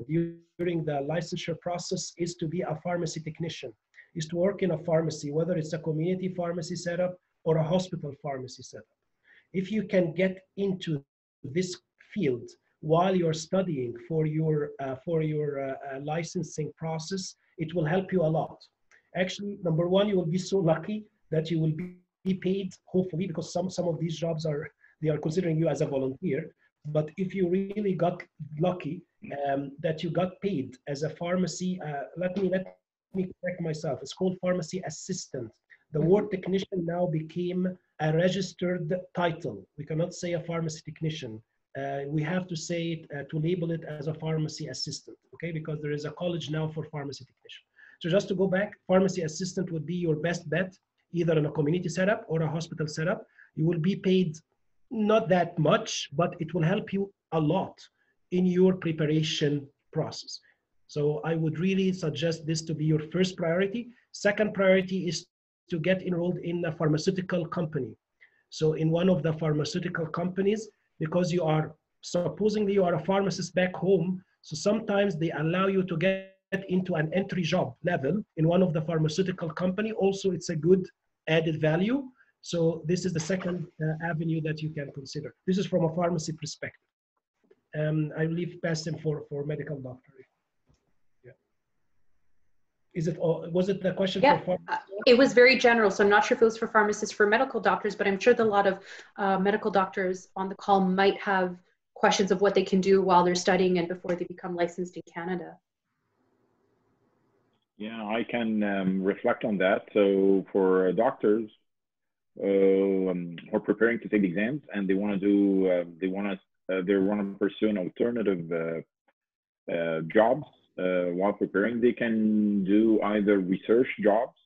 during the licensure process is to be a pharmacy technician, is to work in a pharmacy, whether it's a community pharmacy setup or a hospital pharmacy setup. If you can get into this field while you're studying for your licensing process, it will help you a lot. Actually, number one, you will be so lucky that you will be paid, hopefully, because some of these jobs are considering you as a volunteer. But if you really got lucky that you got paid as a pharmacy, let me correct myself. It's called pharmacy assistant. The word technician now became a registered title. We cannot say a pharmacy technician. We have to say it to label it as a pharmacy assistant, okay? Because there is a college now for pharmacy technician. So just to go back, pharmacy assistant would be your best bet, either in a community setup or a hospital setup. You will be paid not that much, but it will help you a lot in your preparation process. So I would really suggest this to be your first priority. Second priority is to get enrolled in a pharmaceutical company. So in one of the pharmaceutical companies, because supposedly you are a pharmacist back home, so sometimes they allow you to get into an entry job level in one of the pharmaceutical company. Also, it's a good added value. So this is the second avenue that you can consider. This is from a pharmacy perspective. I leave passing for medical doctor. Yeah. Was it the question for pharmacists? It was very general, so I'm not sure if it was for pharmacists, for medical doctors, but I'm sure that a lot of medical doctors on the call might have questions of what they can do while they're studying and before they become licensed in Canada. Yeah, I can reflect on that. So for doctors who are preparing to take exams and they want to pursue an alternative jobs while preparing, they can do either research jobs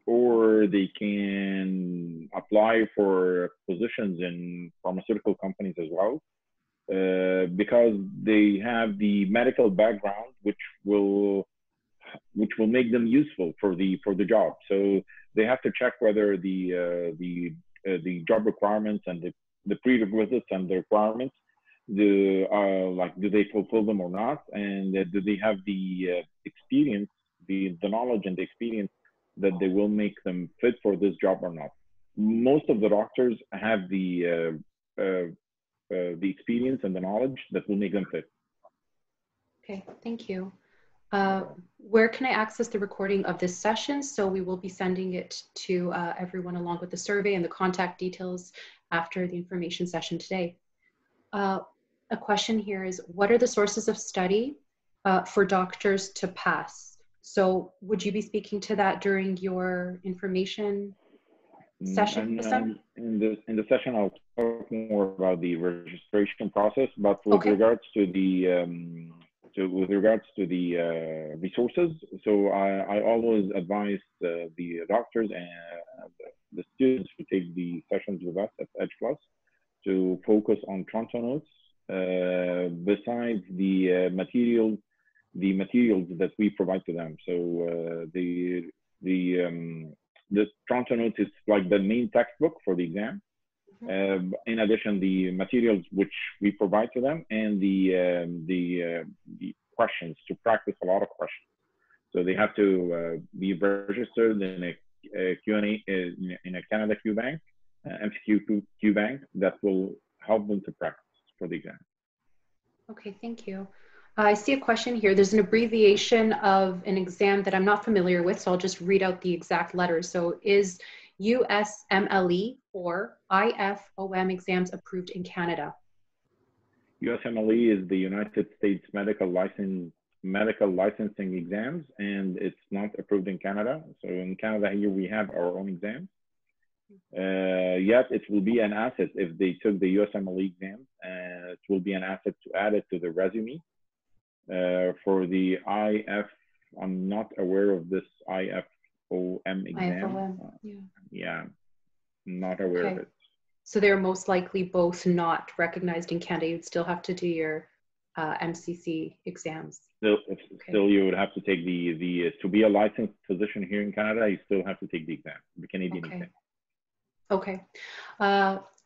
or they can apply for positions in pharmaceutical companies as well. Because they have the medical background, which will make them useful for the job. So they have to check whether the job requirements and the prerequisites and the requirements, do they fulfill them or not, and do they have the experience, the knowledge and the experience that they will make them fit for this job or not. Most of the doctors have the experience and the knowledge that will make them fit. Okay, thank you. Where can I access the recording of this session? So we will be sending it to everyone along with the survey and the contact details after the information session today. A question here is, what are the sources of study for doctors to pass? So would you be speaking to that during your information session? In the session, I'll talk more about the registration process, but with regards to the resources, so I always advise the doctors and the students who take the sessions with us at Edge Plus to focus on Toronto notes besides the materials that we provide to them. So the Toronto notes is like the main textbook for the exam. In addition, the materials which we provide to them and the questions to practice a lot of questions. So they have to be registered in a Q&A in a Canada Q Bank, MCQ Q Bank that will help them to practice for the exam. Okay, thank you. I see a question here. There's an abbreviation of an exam that I'm not familiar with, so I'll just read out the exact letters. So is USMLE or IFOM exams approved in Canada? USMLE is the United States Medical Licensing Exams, and it's not approved in Canada. So in Canada here we have our own exams. Yet it will be an asset if they took the USMLE exam. It will be an asset to add it to the resume. For the IF, I'm not aware of this IFOM exam. IFOM, yeah, not aware of it. So they're most likely both not recognized in Canada. You'd still have to do your MCC exams. Still, you would have to take to be a licensed physician here in Canada, you still have to take the exam, the Canadian exam. Okay.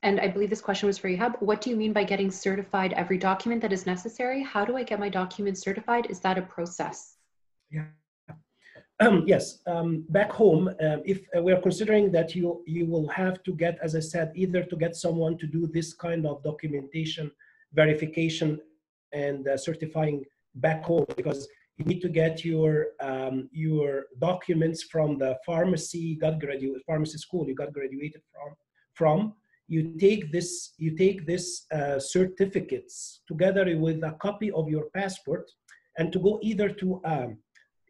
And I believe this question was for Ihab. What do you mean by getting certified every document that is necessary? How do I get my documents certified? Is that a process? Yeah. Yes. Back home, if we are considering that you will have to get, as I said, either to get someone to do this kind of documentation, verification, and certifying back home, because you need to get your documents from the pharmacy school you got graduated from. You take this certificates together with a copy of your passport, and to go either to a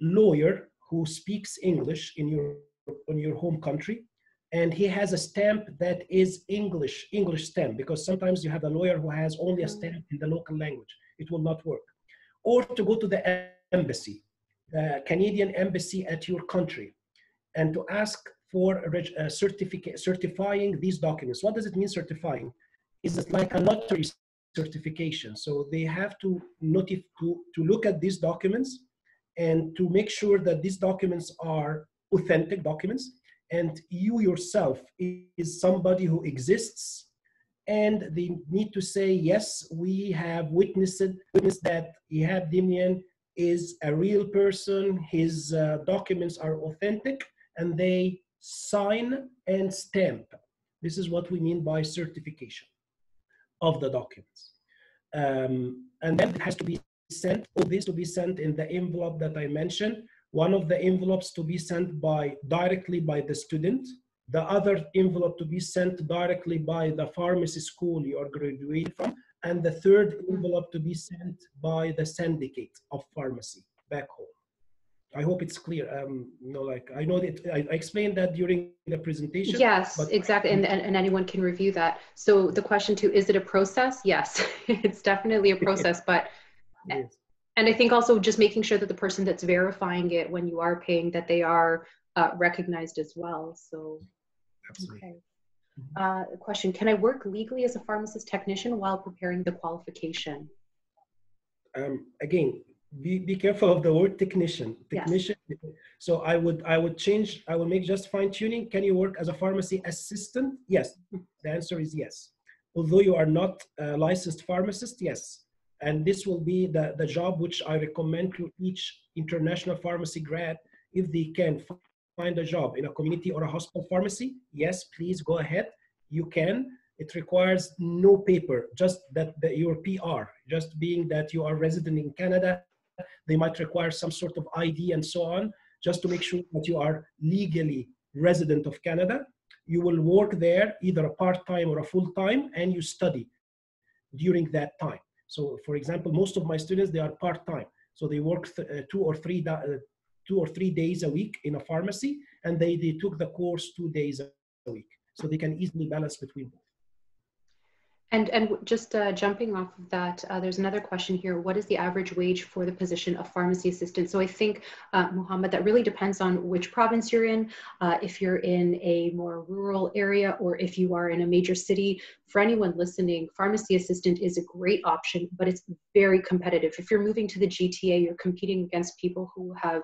lawyer who speaks English in your home country, and he has a stamp that is English stamp, because sometimes you have a lawyer who has only a stamp in the local language. It will not work. Or to go to the embassy, the Canadian embassy at your country, and to ask for a certifying these documents. What does it mean certifying? It's like a notary certification. So they have to look at these documents and to make sure that these documents are authentic documents, and you yourself is somebody who exists, and they need to say, yes, we have witnessed that Ihab Dimian is a real person, his documents are authentic, and they sign and stamp. This is what we mean by certification of the documents. And then it has to be sent, all this to be sent in the envelope that I mentioned. One of the envelopes to be sent directly by the student, the other envelope to be sent directly by the pharmacy school you are graduating from, and the third envelope to be sent by the syndicate of pharmacy back home. I hope it's clear. I know that I explained that during the presentation. Yes, exactly. And anyone can review that. So the question too, is it a process? Yes, it's definitely a process, but, yes. And I think also just making sure that the person that's verifying it when you are paying, that they are recognized as well. So, absolutely. Okay. Question, can I work legally as a pharmacist technician while preparing the qualification? Again, be careful of the word technician. Yes. So I will make just fine tuning. Can you work as a pharmacy assistant? Yes, the answer is yes. Although you are not a licensed pharmacist, yes. And this will be the job which I recommend to each international pharmacy grad. If they can find a job in a community or a hospital pharmacy, yes, please go ahead. You can. It requires no paper, just that your PR, just being that you are resident in Canada. They might require some sort of ID and so on, just to make sure that you are legally resident of Canada. You will work there either a part-time or a full-time, and you study during that time. So for example, most of my students, they are part-time. So they work 2 or 3 days a week in a pharmacy, and they took the course 2 days a week. So they can easily balance between both. And just jumping off of that, there's another question here. What is the average wage for the position of pharmacy assistant? So I think, Muhammad, that really depends on which province you're in. If you're in a more rural area, or if you are in a major city. For anyone listening, pharmacy assistant is a great option, but it's very competitive. If you're moving to the GTA, you're competing against people who have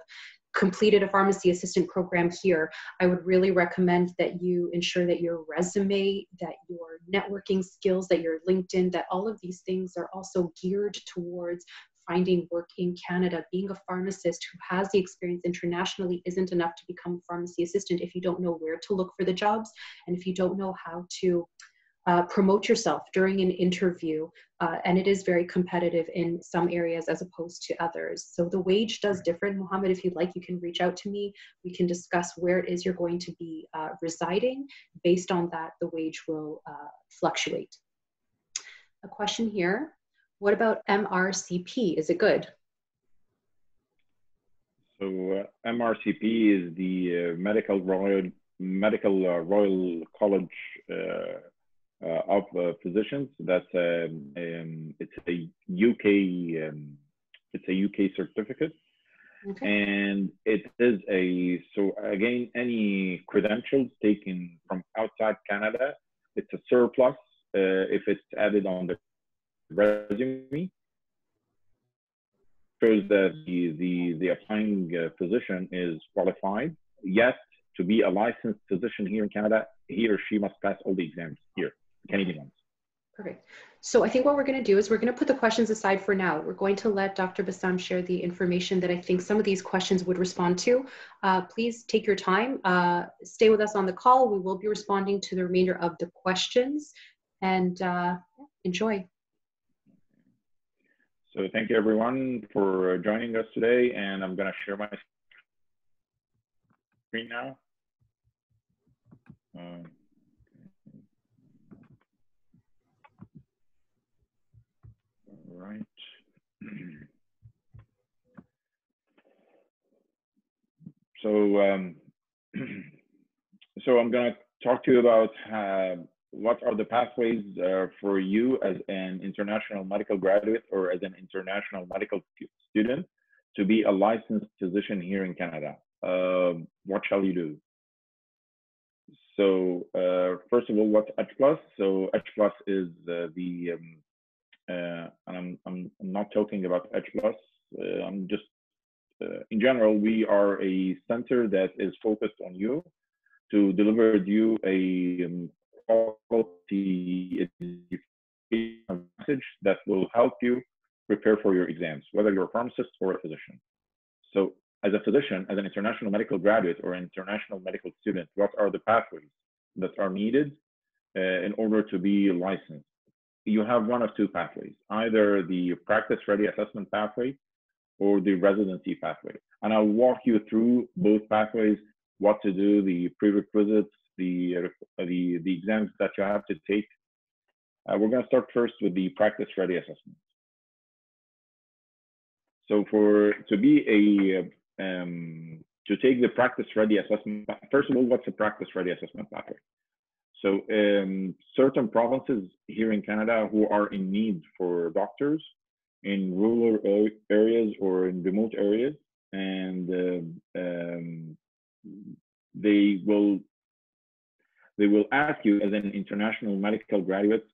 completed a pharmacy assistant program here. I would really recommend that you ensure that your resume, that your networking skills, that your LinkedIn, that all of these things are also geared towards finding work in Canada. Being a pharmacist who has the experience internationally isn't enough to become a pharmacy assistant if you don't know where to look for the jobs, and if you don't know how to promote yourself during an interview. And it is very competitive in some areas as opposed to others. So the wage does differ. Mohammed, if you'd like, you can reach out to me. We can discuss where it is you're going to be residing. Based on that, the wage will fluctuate. A question here. What about MRCP? Is it good? So MRCP is the Medical Royal College of Physicians. That's it's a UK certificate, Okay. and it is so again, any credentials taken from outside Canada, it's a surplus if it's added on the resume. Shows that the applying physician is qualified, yet to be a licensed physician here in Canada, he or she must pass all the exams here, Canadian ones. Perfect. So I think what we're going to do is we're going to put the questions aside for now. We're going to let Dr. Bassam share the information that I think some of these questions would respond to. Please take your time. Stay with us on the call. We will be responding to the remainder of the questions, and enjoy. So thank you everyone for joining us today, and I'm going to share my screen now. All right. So I'm going to talk to you about what are the pathways for you as an international medical graduate or as an international medical student to be a licensed physician here in Canada. What shall you do? So first of all, what's H+? So H+ is and I'm not talking about H+. I'm just in general, we are a center that is focused on you to deliver you a quality message that will help you prepare for your exams, whether you're a pharmacist or a physician. So as a physician, as an international medical graduate or an international medical student, what are the pathways that are needed in order to be licensed? You have one of two pathways, either the practice ready assessment pathway or the residency pathway. And I'll walk you through both pathways, what to do, the prerequisites, the exams that you have to take. We're going to start first with the practice ready assessment. So to take the practice ready assessment, first of all, what's a practice ready assessment pathway? So certain provinces here in Canada who are in need for doctors in rural areas or in remote areas, and they will ask you as an international medical graduate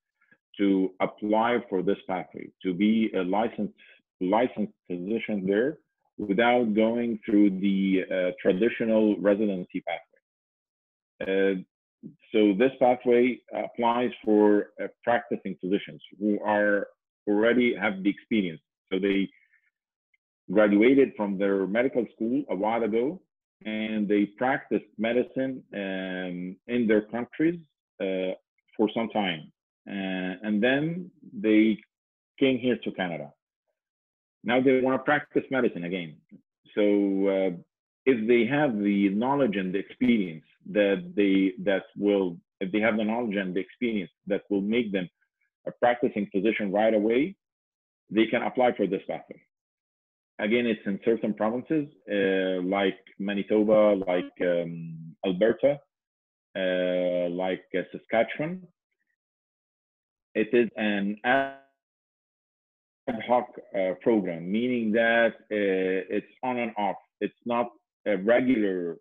to apply for this pathway, to be a licensed physician there without going through the traditional residency pathway. So this pathway applies for practicing physicians who already have the experience. So they graduated from their medical school a while ago, and they practiced medicine in their countries for some time. And then they came here to Canada. Now they want to practice medicine again. So if they have the knowledge and the experience if they have the knowledge and the experience that will make them a practicing physician right away, they can apply for this pathway. Again, it's in certain provinces like Manitoba, like Alberta, like Saskatchewan. It is an ad hoc program, meaning that it's on and off. It's not a regular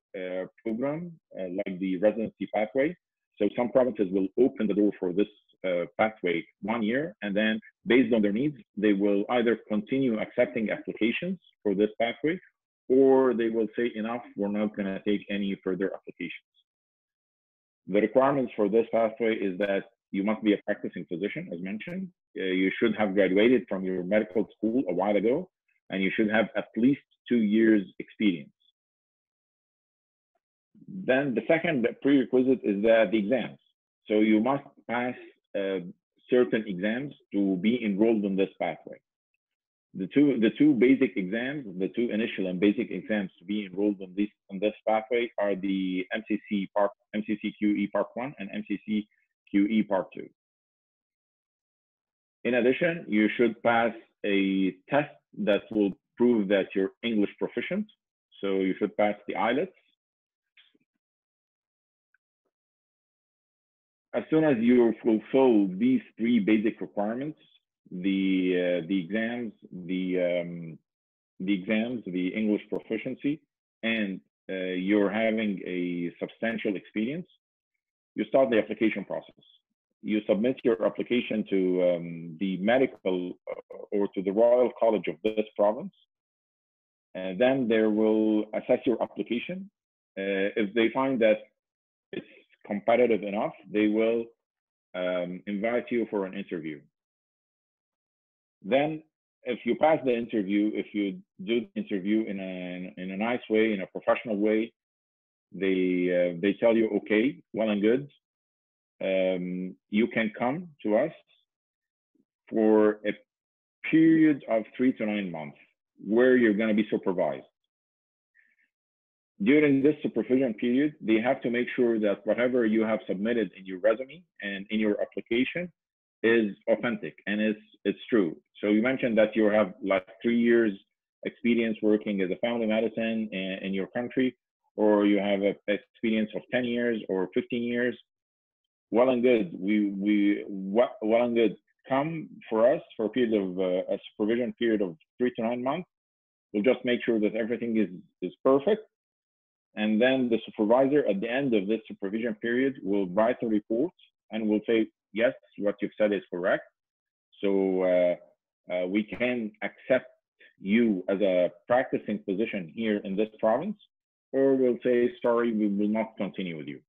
program like the residency pathway. So some provinces will open the door for this pathway 1 year, and then based on their needs, they will either continue accepting applications for this pathway, or they will say, enough, we're not going to take any further applications. The requirements for this pathway is that you must be a practicing physician, as mentioned. You should have graduated from your medical school a while ago, and you should have at least 2 years experience. Then the second prerequisite is the exams. So you must pass certain exams to be enrolled in this pathway. The two basic exams, the two initial and basic exams to be enrolled in this pathway are the MCC QE Part 1 and MCC QE Part 2. In addition, you should pass a test that will prove that you're English proficient. So you should pass the IELTS. As soon as you fulfill these three basic requirements, the exams, the English proficiency, and you're having a substantial experience, you start the application process. You submit your application to the medical or to the Royal College of this province, and then they will assess your application. If they find that it's competitive enough, they will invite you for an interview. Then, if you pass the interview, if you do the interview in a nice way, in a professional way, they tell you, okay, well and good, you can come to us for a period of 3 to 9 months where you're going to be supervised. During this supervision period, they have to make sure that whatever you have submitted in your resume and in your application is authentic and it's true. So you mentioned that you have like 3 years experience working as a family medicine in your country, or you have an experience of 10 years or 15 years. Well and good. Well and good. Come for us for a period of a supervision period of 3 to 9 months. We'll just make sure that everything is perfect. And then the supervisor at the end of this supervision period will write a report and will say, yes, what you've said is correct. So we can accept you as a practicing physician here in this province, or we'll say, sorry, we will not continue with you.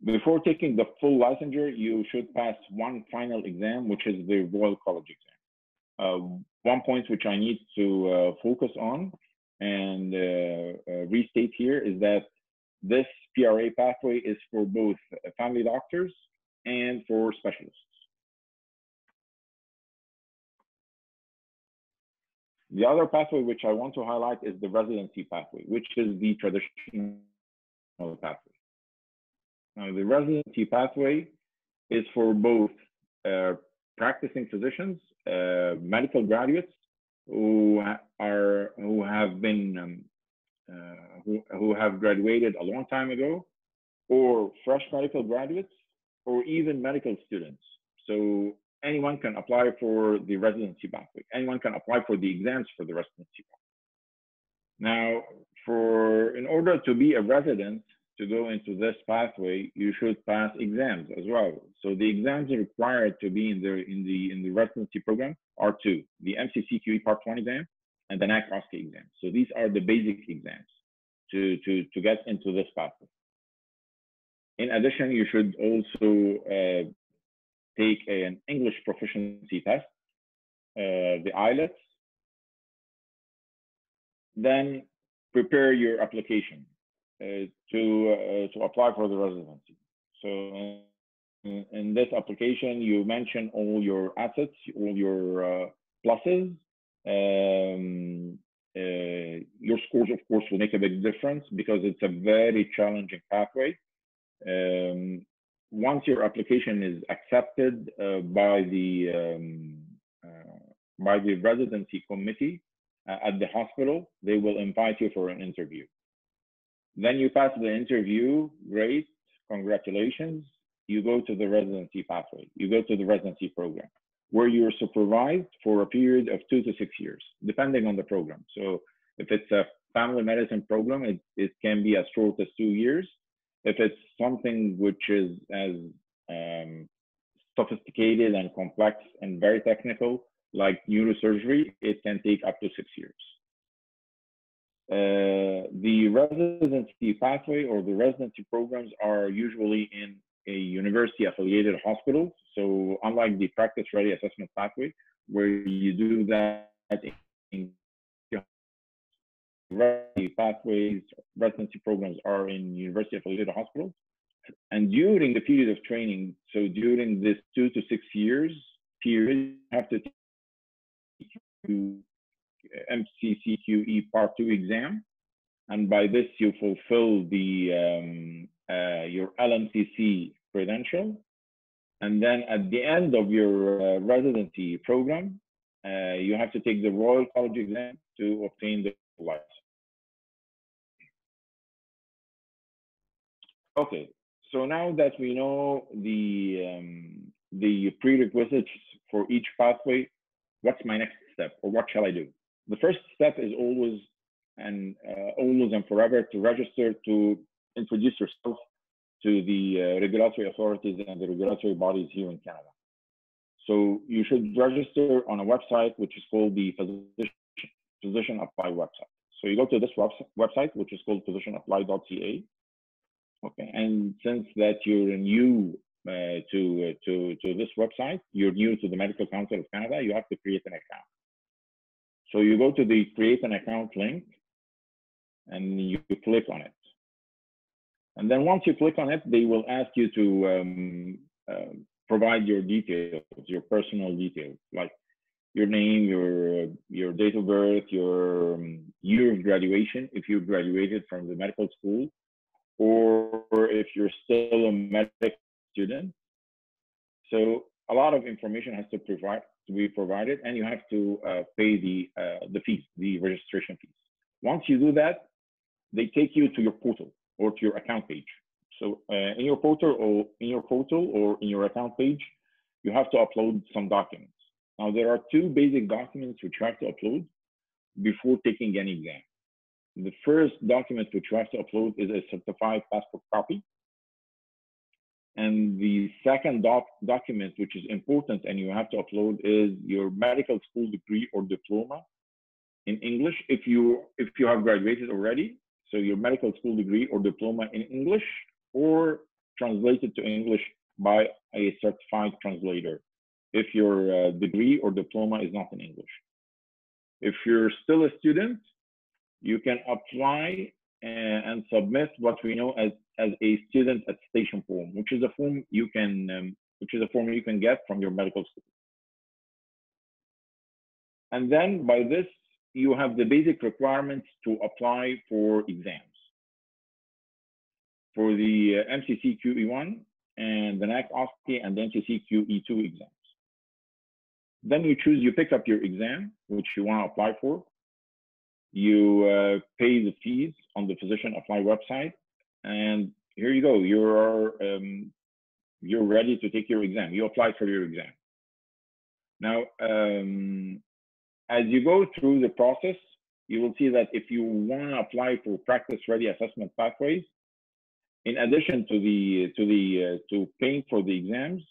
Before taking the full licensure, you should pass one final exam, which is the Royal College exam. One point which I need to focus on and restate here is that this PRA pathway is for both family doctors and for specialists. The other pathway which I want to highlight is the residency pathway, which is the traditional pathway. Now, the residency pathway is for both practicing physicians, medical graduates who have graduated a long time ago, or fresh medical graduates, or even medical students. So anyone can apply for the residency pathway. Anyone can apply for the exams for the residency pathway. Now, in order to be a resident, to go into this pathway, you should pass exams as well. So the exams required to be in the residency program are two: the MCC QE Part 1 exam and the NAC OSCE exam. So these are the basic exams to get into this pathway. In addition, you should also take an English proficiency test, the IELTS. Then prepare your application to apply for the residency. So in this application, you mention all your assets, all your pluses. Your scores, of course, will make a big difference because it's a very challenging pathway. Once your application is accepted by the residency committee at the hospital, they will invite you for an interview. Then you pass the interview, great, congratulations. You go to the residency pathway. You go to the residency program, where you're supervised for a period of 2 to 6 years, depending on the program. So if it's a family medicine program, it can be as short as 2 years. If it's something which is as sophisticated and complex and very technical, like neurosurgery, it can take up to 6 years. The residency pathway or the residency programs are usually in a university-affiliated hospital. So unlike the practice-ready assessment pathway, where you do that in residency pathways, residency programs are in university-affiliated hospitals. And during the period of training, so during this 2 to 6 years period, you have to take MCCQE Part 2 exam. And by this, you fulfill the your LMCC credential. And then at the end of your residency program, you have to take the Royal College exam to obtain the license. Okay, so now that we know the prerequisites for each pathway, what's my next step, or what shall I do? The first step is always and forever to register, to introduce yourself to the regulatory authorities and the regulatory bodies here in Canada. So you should register on a website which is called the Physician Apply website. So you go to this website, which is called physicianapply.ca. Okay, and since that you're new to this website, you're new to the Medical Council of Canada, you have to create an account. So you go to the create an account link and you click on it. And then once you click on it, they will ask you to provide your details, your personal details, like your name, your date of birth, your year of graduation, if you graduated from the medical school, or if you're still a medical student. So a lot of information has to be provided, and you have to pay the fees, the registration fees. Once you do that, they take you to your portal or to your account page. So in your portal or in your account page, you have to upload some documents. Now there are two basic documents which you have to upload before taking any exam. The first document which you have to upload is a certified passport copy. And the second document, which is important and you have to upload, is your medical school degree or diploma in English if you have graduated already. So your medical school degree or diploma in English, or translated to English by a certified translator if your degree or diploma is not in English. If you're still a student, you can apply and submit what we know as a student attestation form, which is a form you can get from your medical school. And then by this, you have the basic requirements to apply for exams. For the MCCQE1 and the NAC-OSCE and the MCCQE2 exams. Then you pick up your exam, which you want to apply for. You pay the fees on the Physician Apply website, and here you go. You're ready to take your exam. You applied for your exam. Now, as you go through the process, you will see that if you want to apply for practice-ready assessment pathways, in addition to paying for the exams,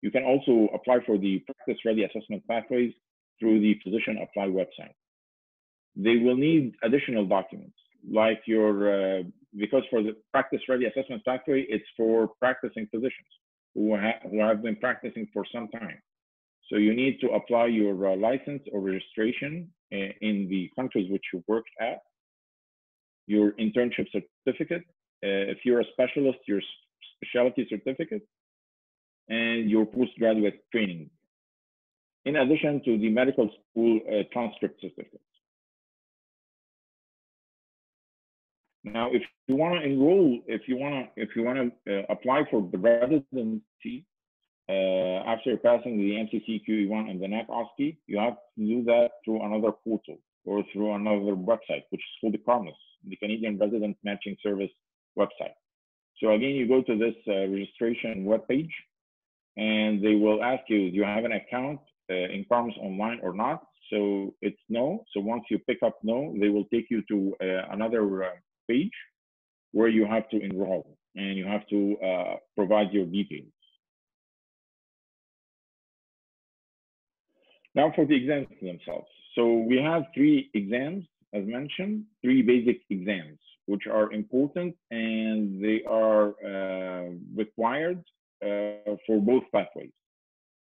you can also apply for the practice-ready assessment pathways through the Physician Apply website. They will need additional documents, like because for the practice-ready assessment pathway, it's for practicing physicians who have been practicing for some time. So you need to apply your license or registration in the countries which you worked at, your internship certificate, if you're a specialist, your specialty certificate, and your postgraduate training, in addition to the medical school transcript certificate. Now, if you want to enroll, if you want to apply for the residency after passing the MCCQE1 and the NAC-OSCE, you have to do that through another portal or through another website, which is called the PHARMACIST, the Canadian Resident Matching Service website. So again, you go to this registration webpage, and they will ask you, do you have an account in PHARMACIST Online or not? So it's no. So once you pick up no, they will take you to another page where you have to enroll and you have to provide your details. Now for the exams themselves. So we have 3 exams, as mentioned, 3 basic exams, which are important and they are required for both pathways.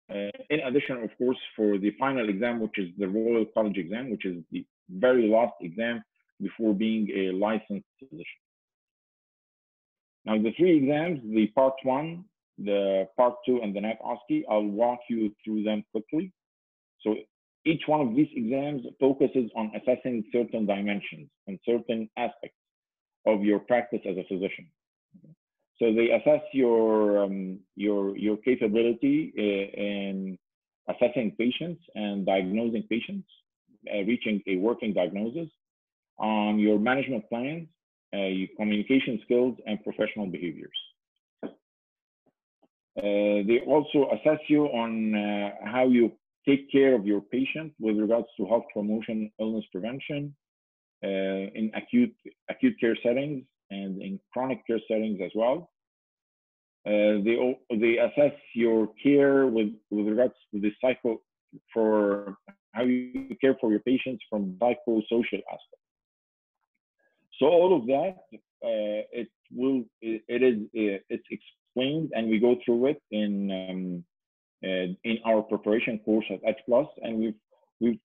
In addition, of course, for the final exam, which is the Royal College exam, which is the very last exam before being a licensed physician. Now, the three exams, the part one, the part two, and the NAC-OSCE, I'll walk you through them quickly. So each one of these exams focuses on assessing certain dimensions and certain aspects of your practice as a physician. So they assess your capability in assessing patients and diagnosing patients, reaching a working diagnosis, on your management plans, your communication skills, and professional behaviors. They also assess you on how you take care of your patient with regards to health promotion, illness prevention, in acute care settings and in chronic care settings as well. They assess your care with regards to the for how you care for your patients from psychosocial aspect. So all of that, it's explained, and we go through it in our preparation course at H+, and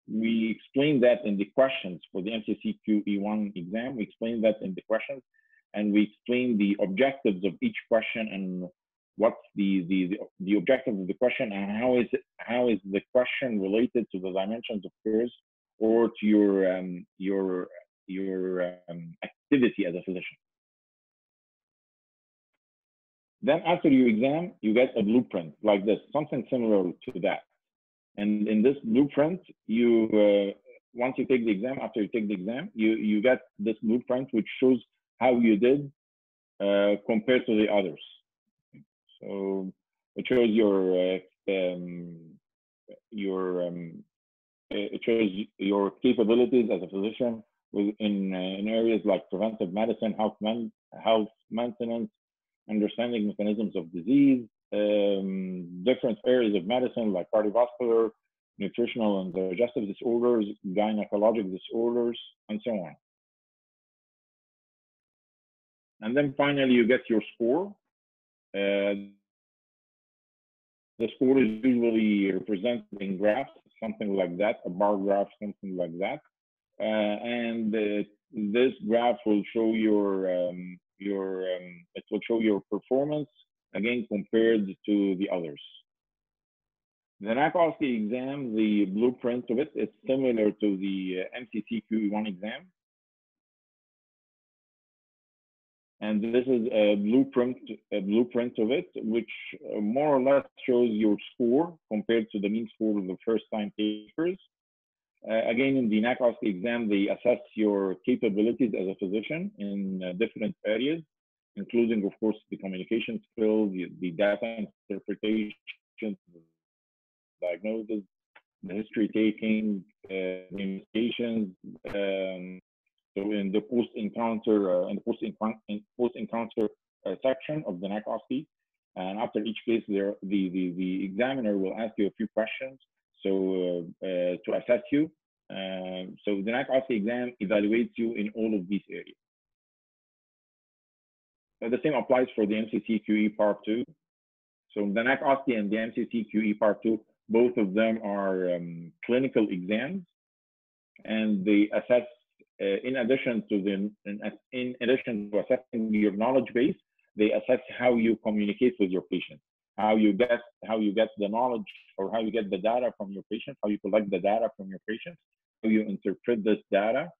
we explained that in the questions for the MCCQE1 exam. We explained that in the questions, and we explained the objectives of each question and what's the objective of the question, and how is the question related to the dimensions of cares or to your activity as a physician. Then after your exam, you get a blueprint like this, something similar to that. And in this blueprint, you once you take the exam, after you take the exam, you get this blueprint which shows how you did compared to the others. So it shows it shows your capabilities as a physician in areas like preventive medicine, health maintenance, understanding mechanisms of disease, different areas of medicine like cardiovascular, nutritional and digestive disorders, gynecologic disorders, and so on. And then finally, you get your score. The score is usually represented in graphs, something like that, a bar graph, something like that. And this graph will show it will show your performance, again, compared to the others. The NAC-OSCE exam, the blueprint of it is similar to the MCCQE1 exam. And this is a blueprint of it, which more or less shows your score compared to the mean score of the first-time takers. Again, in the NAC-OSCE exam, they assess your capabilities as a physician in different areas, including, of course, the communication skills, the data interpretation, diagnosis, the history taking, investigations. So in the post-encounter section of the NAC-OSCE, and after each case, the examiner will ask you a few questions to assess you. So the NAC-OSCE exam evaluates you in all of these areas. The same applies for the MCCQE Part 2. So the NAC-OSCE and the MCCQE Part 2, both of them are clinical exams, and they assess, in addition to assessing your knowledge base, they assess how you communicate with your patient, how you get the knowledge or how you get the data from your patient, how you collect the data from your patient, how you interpret this data,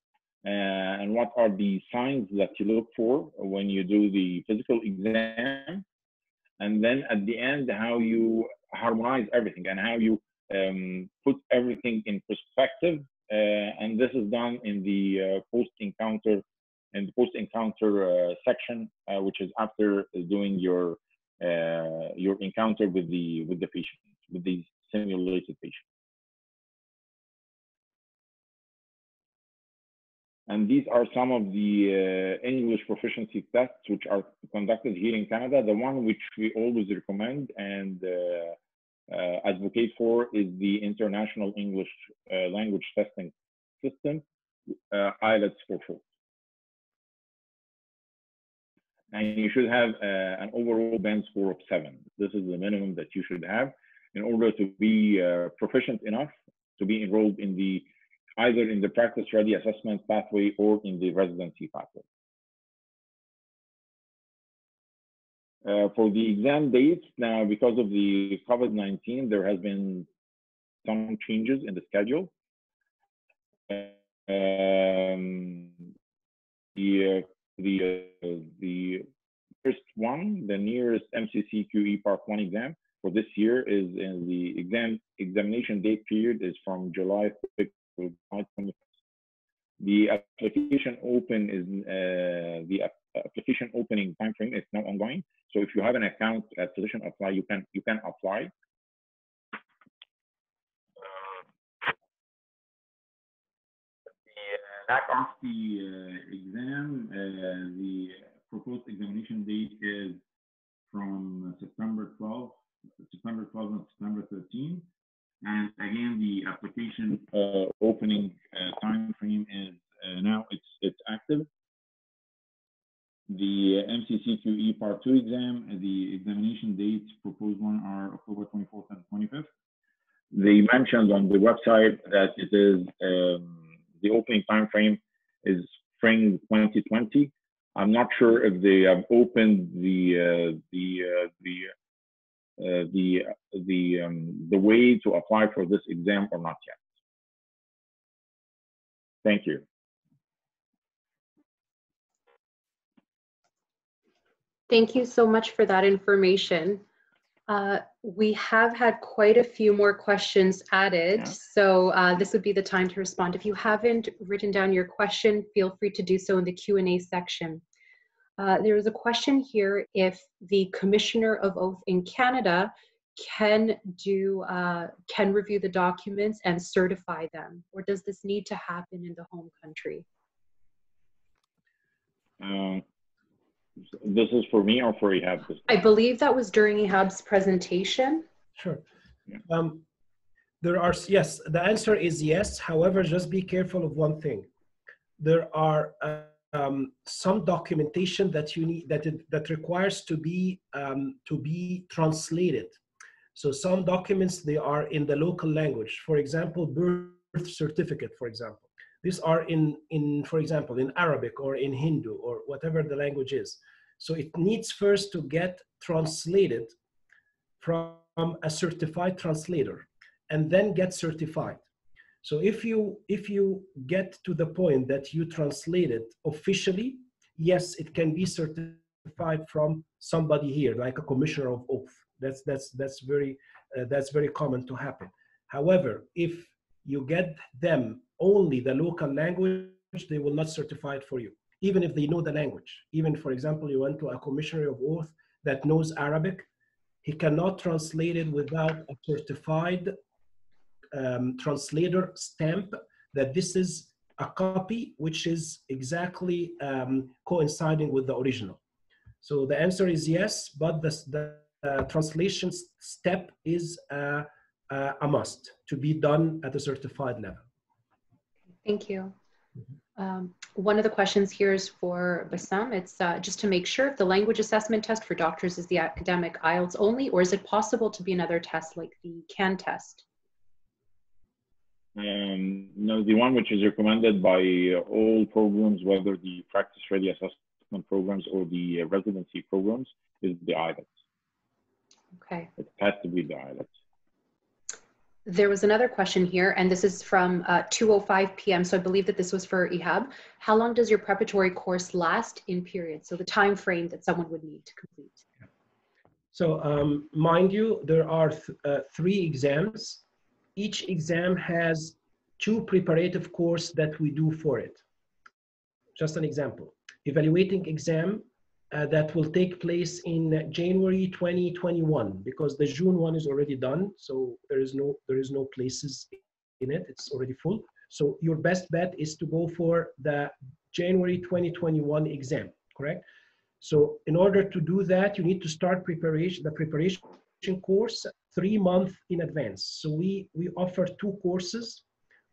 and what are the signs that you look for when you do the physical exam. And then at the end, how you harmonize everything and how you put everything in perspective. And this is done in the post-encounter section, which is after doing your encounter with the patient, with the simulated patient. And these are some of the English proficiency tests which are conducted here in Canada. The one which we always recommend and advocate for is the International English Language Testing System, IELTS for short. And you should have an overall band score of 7. This is the minimum that you should have in order to be proficient enough to be enrolled in either in the practice ready assessment pathway or in the residency pathway. For the exam dates, now because of the COVID-19, there has been some changes in the schedule. The first one, the nearest MCCQE Part 1 exam for this year is in the examination date period is from July 6th to July 21st. The application application opening timeframe is now ongoing. So if you have an account at Physician Apply, you can apply. Back off the exam, the proposed examination date is from September 12th and September 13th. And again, the application opening time frame is now it's active. The MCCQE Part 2 exam, the examination dates proposed one are October 24th and 25th. They mentioned on the website that it is the opening time frame is spring 2020. I'm not sure if they have opened the way to apply for this exam or not yet. Thank you. Thank you so much for that information. We have had quite a few more questions added, so this would be the time to respond. If you haven't written down your question, feel free to do so in the Q&A section. There is a question here if the Commissioner of Oath in Canada can review the documents and certify them, or does this need to happen in the home country? This is for me or for Ehab? I believe that was during Ehab's presentation. Sure. Yes, the answer is yes. However, just be careful of one thing. There are some documentation that you need that requires to be translated. So some documents, they are in the local language. For example, birth certificate, for example. These are for example, in Arabic or in Hindu or whatever the language is. So it needs first to get translated from a certified translator and then get certified. So if you get to the point that you translate it officially, yes, it can be certified from somebody here, like a Commissioner of Oath. That's very common to happen. However, if you get them only the local language, they will not certify it for you, even if they know the language. Even, for example, you went to a Commissioner of Oath that knows Arabic, he cannot translate it without a certified translator stamp that this is a copy which is exactly coinciding with the original. So the answer is yes, but the translation step is a must to be done at a certified level. Thank you. One of the questions here is for Bassam. It's just to make sure if the language assessment test for doctors is the academic IELTS only, or is it possible to be another test like the CAN test? No, the one which is recommended by all programs, whether the practice ready assessment programs or the residency programs, is the IELTS. Okay. It has to be the IELTS. There was another question here, and this is from 2:05 p.m. So I believe that this was for Ehab. How long does your preparatory course last in period? So the time frame that someone would need to complete. So mind you, there are 3 exams. Each exam has 2 preparative courses that we do for it. Just an example. Evaluating exam that will take place in January 2021, because the June one is already done. So there is no places in it. It's already full. So your best bet is to go for the January 2021 exam, correct? So in order to do that, you need to start the preparation course 3 months in advance. So we offer 2 courses.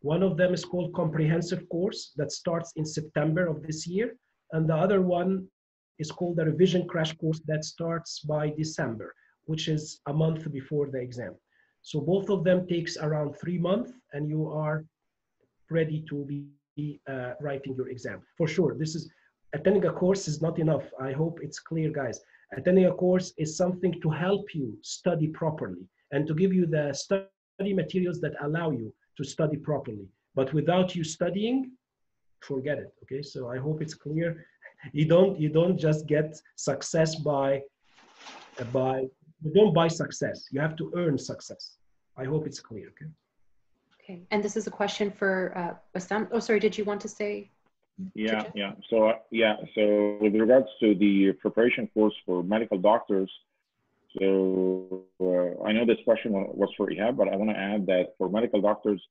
One of them is called comprehensive course that starts in September of this year. And the other one is called the revision crash course that starts by December, which is a month before the exam. So both of them takes around 3 months and you are ready to be writing your exam. For sure, attending a course is not enough. I hope it's clear, guys. Attending a course is something to help you study properly and to give you the study materials that allow you to study properly. But without you studying, forget it. Okay, so I hope it's clear. You don't just get success by you don't buy success. You have to earn success. I hope it's clear. Okay. Okay, and this is a question for Bassam. Oh, sorry, did you want to say? Yeah. So with regards to the preparation course for medical doctors, so I know this question was for Ihab, but I want to add that for medical doctors,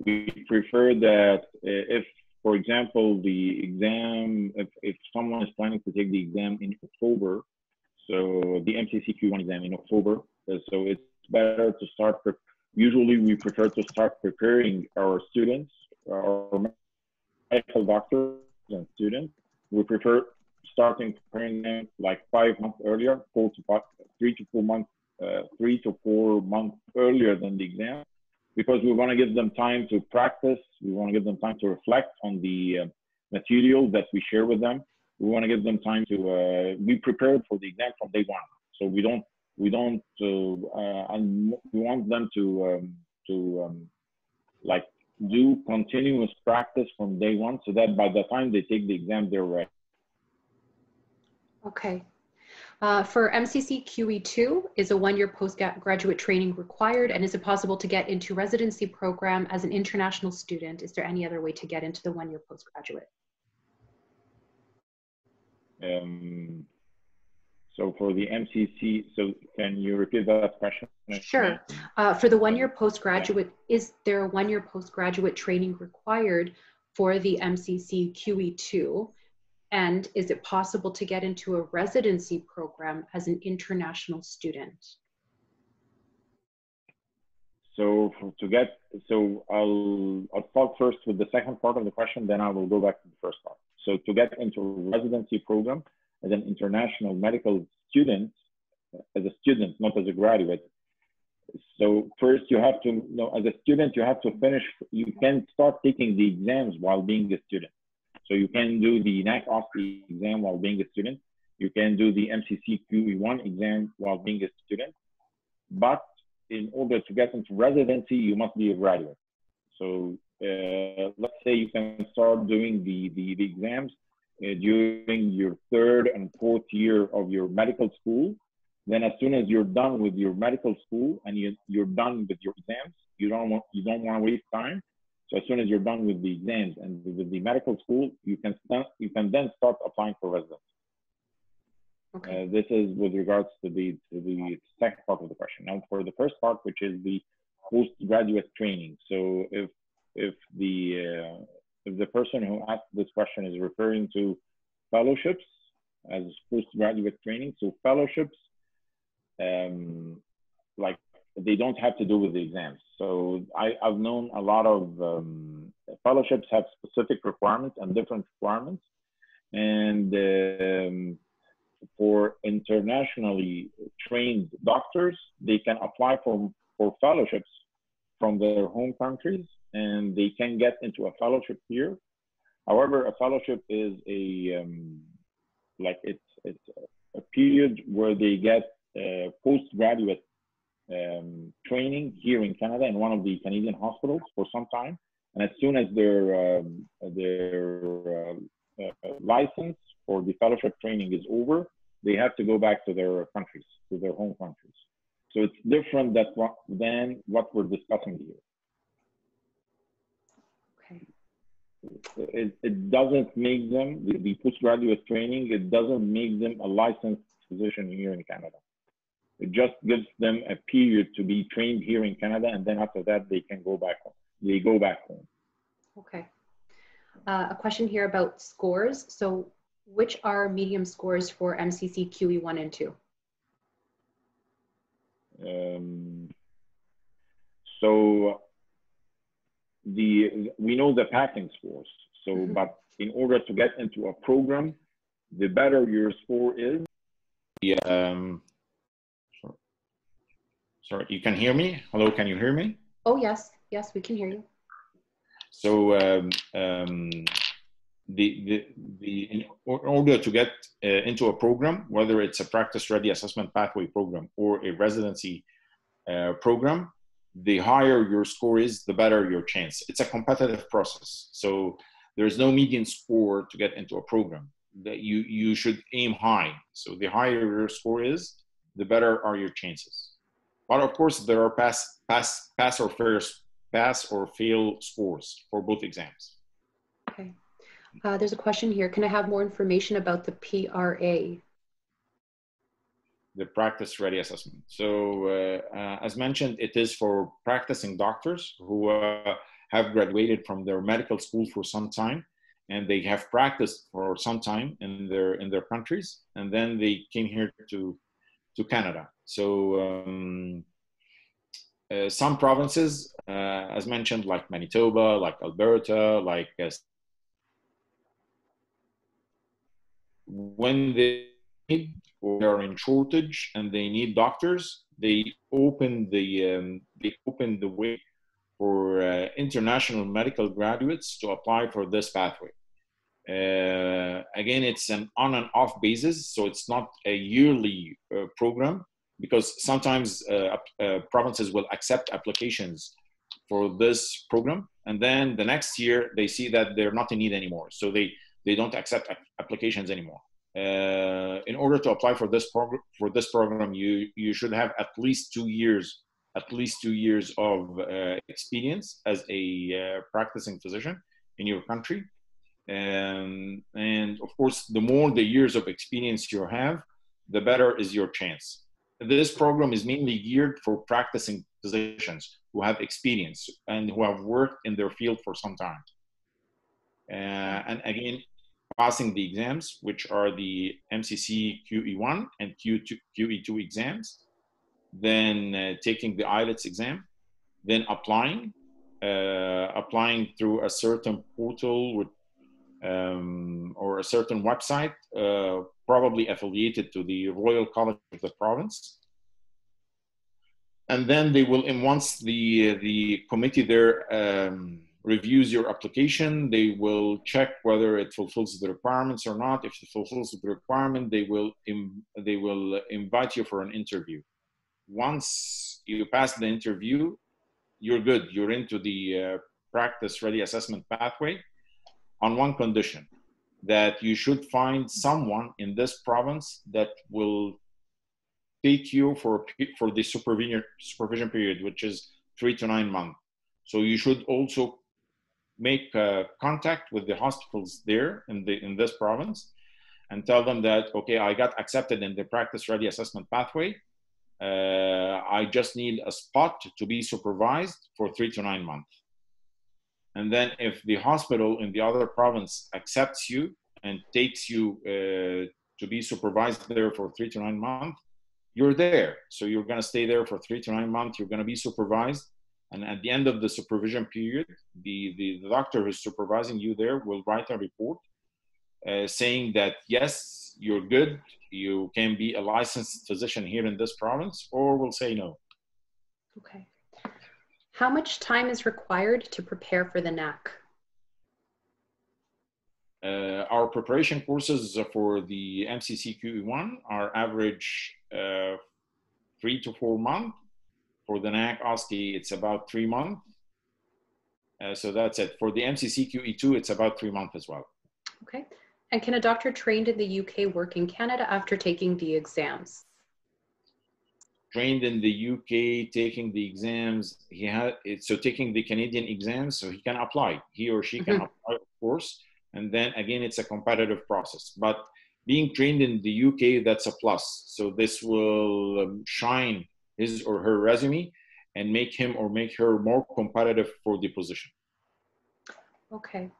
we prefer that if, for example, the exam, if someone is planning to take the exam in October, so the MCCQ1 exam in October, so it's better to start. Usually, we prefer to start preparing our students, our medical doctors and students. We prefer starting preparing them like 5 months earlier, 3 to 4 months earlier than the exam, because we want to give them time to practice. We want to give them time to reflect on the material that we share with them. We want to give them time to be prepared for the exam from day one. So we want them to like do continuous practice from day one, so that by the time they take the exam, they're ready. Okay. For MCC QE2, is a 1-year postgraduate training required, and is it possible to get into residency program as an international student? Is there any other way to get into the 1-year postgraduate? So for the MCC, so can you repeat that question? Sure. For the 1-year postgraduate, is there a 1-year postgraduate training required for the MCC QE2? And is it possible to get into a residency program as an international student? So I'll start first with the second part of the question, then I will go back to the first part. So to get into a residency program as an international medical student, as a student, not as a graduate. So first you have to, as a student, you have to finish, you can start taking the exams while being a student. So you can do the NAC-OSCE exam while being a student. You can do the MCC QE1 exam while being a student. But in order to get into residency, you must be a graduate. So let's say you can start doing the exams during your 3rd and 4th year of your medical school. Then as soon as you're done with your medical school and you're done with your exams, you don't want to waste time. So as soon as you're done with the exams and with the medical school, you can then start applying for residency. Okay. This is with regards to the second part of the question. Now for the first part, which is the postgraduate training. So if the person who asked this question is referring to fellowships as postgraduate training, so fellowships, like they don't have to do with the exams. So I've known a lot of fellowships have specific requirements and different requirements. And for internationally trained doctors, they can apply for fellowships from their home countries, and they can get into a fellowship here. However, a fellowship is it's a period where they get postgraduate training here in Canada in one of the Canadian hospitals for some time, and as soon as their license for the fellowship training is over, they have to go back to their countries, to their home countries. So it's different than what we're discussing here. Okay. It doesn't make them, the postgraduate training, it doesn't make them a licensed physician here in Canada. It just gives them a period to be trained here in Canada, and then after that, they can go back home. They go back home. Okay. A question here about scores. So which are medium scores for MCC QE1 and 2? So we know the passing scores. So, but in order to get into a program, the better your score is. Sorry, you can hear me? Hello, can you hear me? Oh, yes. Yes, we can hear you. So in order to get into a program, whether it's a practice ready assessment pathway program or a residency program, the higher your score is, the better your chance. It's a competitive process. So there's no median score to get into a program. That you should aim high. So the higher your score is, the better are your chances. But of course, there are pass or fail scores for both exams. Okay. There's a question here. Can I have more information about the PRA? The practice ready assessment. So as mentioned, it is for practicing doctors who have graduated from their medical school for some time, and they have practiced for some time in their countries, and then they came here to Canada. So some provinces, as mentioned, like Manitoba, like Alberta, like when they are in shortage and they need doctors, they open the way for international medical graduates to apply for this pathway. Again, it's an on and off basis, so it's not a yearly program, because sometimes provinces will accept applications for this program, and then the next year they see that they're not in need anymore, so they don't accept applications anymore. In order to apply for this program, you should have at least 2 years of experience as a practicing physician in your country. And of course, the more the years of experience you have, the better is your chance. This program is mainly geared for practicing physicians who have experience and who have worked in their field for some time. And again, passing the exams, which are the MCC QE1 and QE2 exams, then taking the IELTS exam, then applying through a certain portal with or a certain website, probably affiliated to the Royal College of the province. And then they will, and once the committee there reviews your application, they will check whether it fulfills the requirements or not. If it fulfills the requirement, they will invite you for an interview. Once you pass the interview, you're good. You're into the practice ready assessment pathway, on one condition, that you should find someone in this province that will take you for the supervision period, which is 3 to 9 months. So you should also make contact with the hospitals there in this province and tell them that, okay, I got accepted in the practice ready assessment pathway. I just need a spot to be supervised for 3 to 9 months. And then if the hospital in the other province accepts you and takes you to be supervised there for 3 to 9 months, you're there. So you're going to stay there for 3 to 9 months. You're going to be supervised. And at the end of the supervision period, the doctor who's supervising you there will write a report saying that, yes, you're good. You can be a licensed physician here in this province, or will say no. Okay. How much time is required to prepare for the NAC? Our preparation courses for the MCC QE1 are average 3 to 4 months. For the NAC OSCE, it's about 3 months. So that's it. For the MCC QE2, it's about 3 months as well. Okay. And can a doctor trained in the UK work in Canada after taking the exams? Trained in the UK, taking the exams, so taking the Canadian exams, so he can apply. He or she can apply, of course. And then again, it's a competitive process. But being trained in the UK, that's a plus. So this will shine his or her resume and make him or make her more competitive for the position. Okay.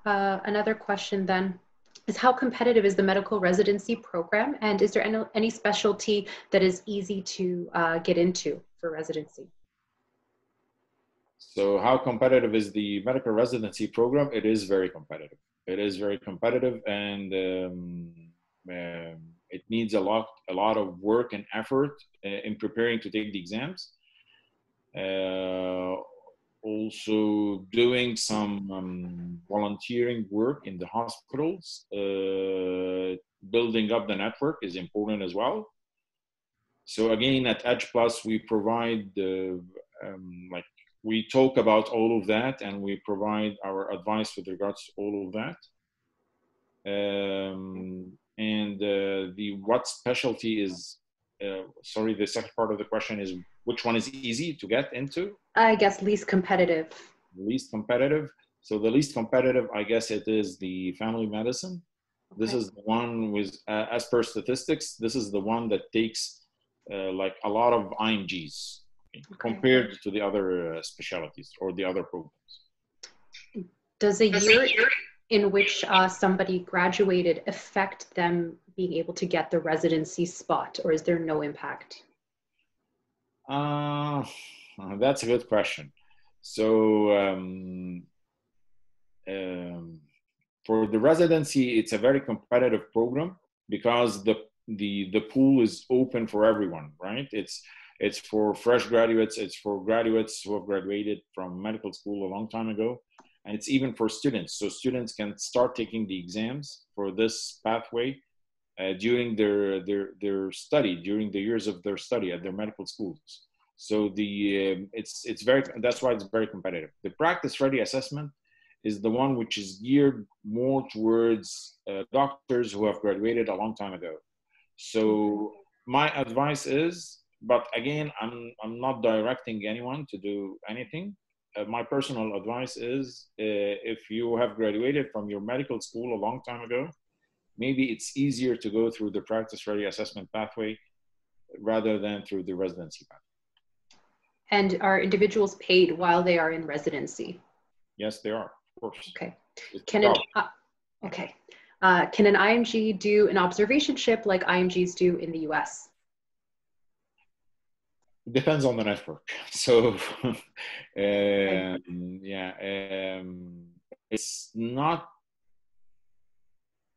Another question then is, how competitive is the medical residency program? And is there any specialty that is easy to get into for residency? So how competitive is the medical residency program? It is very competitive. It is very competitive, and it needs a lot of work and effort in preparing to take the exams. also doing some volunteering work in the hospitals. Building up the network is important as well. So again, at Edge Plus, we provide like we talk about all of that, and we provide our advice with regards to all of that. And the what specialty is? Sorry, the second part of the question is which one is easy to get into? I guess least competitive. Least competitive. So the least competitive, I guess it is the family medicine. Okay. This is the one with, as per statistics, this is the one that takes like a lot of IMGs compared to the other specialties or the other programs. Does a year in which somebody graduated affect them being able to get the residency spot, or is there no impact? That's a good question. So for the residency, it's a very competitive program because the pool is open for everyone, right? It's for fresh graduates, it's for graduates who have graduated from medical school a long time ago, and it's even for students. So students can start taking the exams for this pathway during their study, during the years of their study at their medical schools. So it's very, that's why it's very competitive. The practice ready assessment is the one which is geared more towards doctors who have graduated a long time ago. So my advice is, but again, I'm not directing anyone to do anything. My personal advice is if you have graduated from your medical school a long time ago, maybe it's easier to go through the practice ready assessment pathway rather than through the residency pathway. And are individuals paid while they are in residency? Yes, they are, of course. Okay. Can an IMG do an observationship like IMGs do in the US? It depends on the network. So, it's not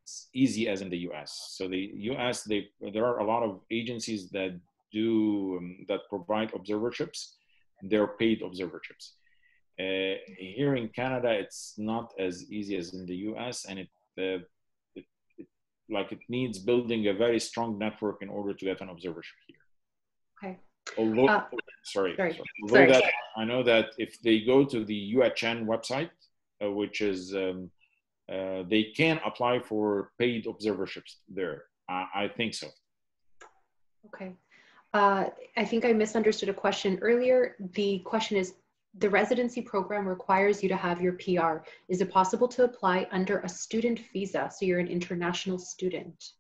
as easy as in the US. So the US, there are a lot of agencies that that provide observerships. They're paid observerships. Here in Canada, it's not as easy as in the US, and it needs building a very strong network in order to get an observership here. Okay. Although, that I know that if they go to the UHN website, which is they can apply for paid observerships there. I think so. Okay. I think I misunderstood a question earlier. The question is, the residency program requires you to have your PR. Is it possible to apply under a student visa, so you're an international student?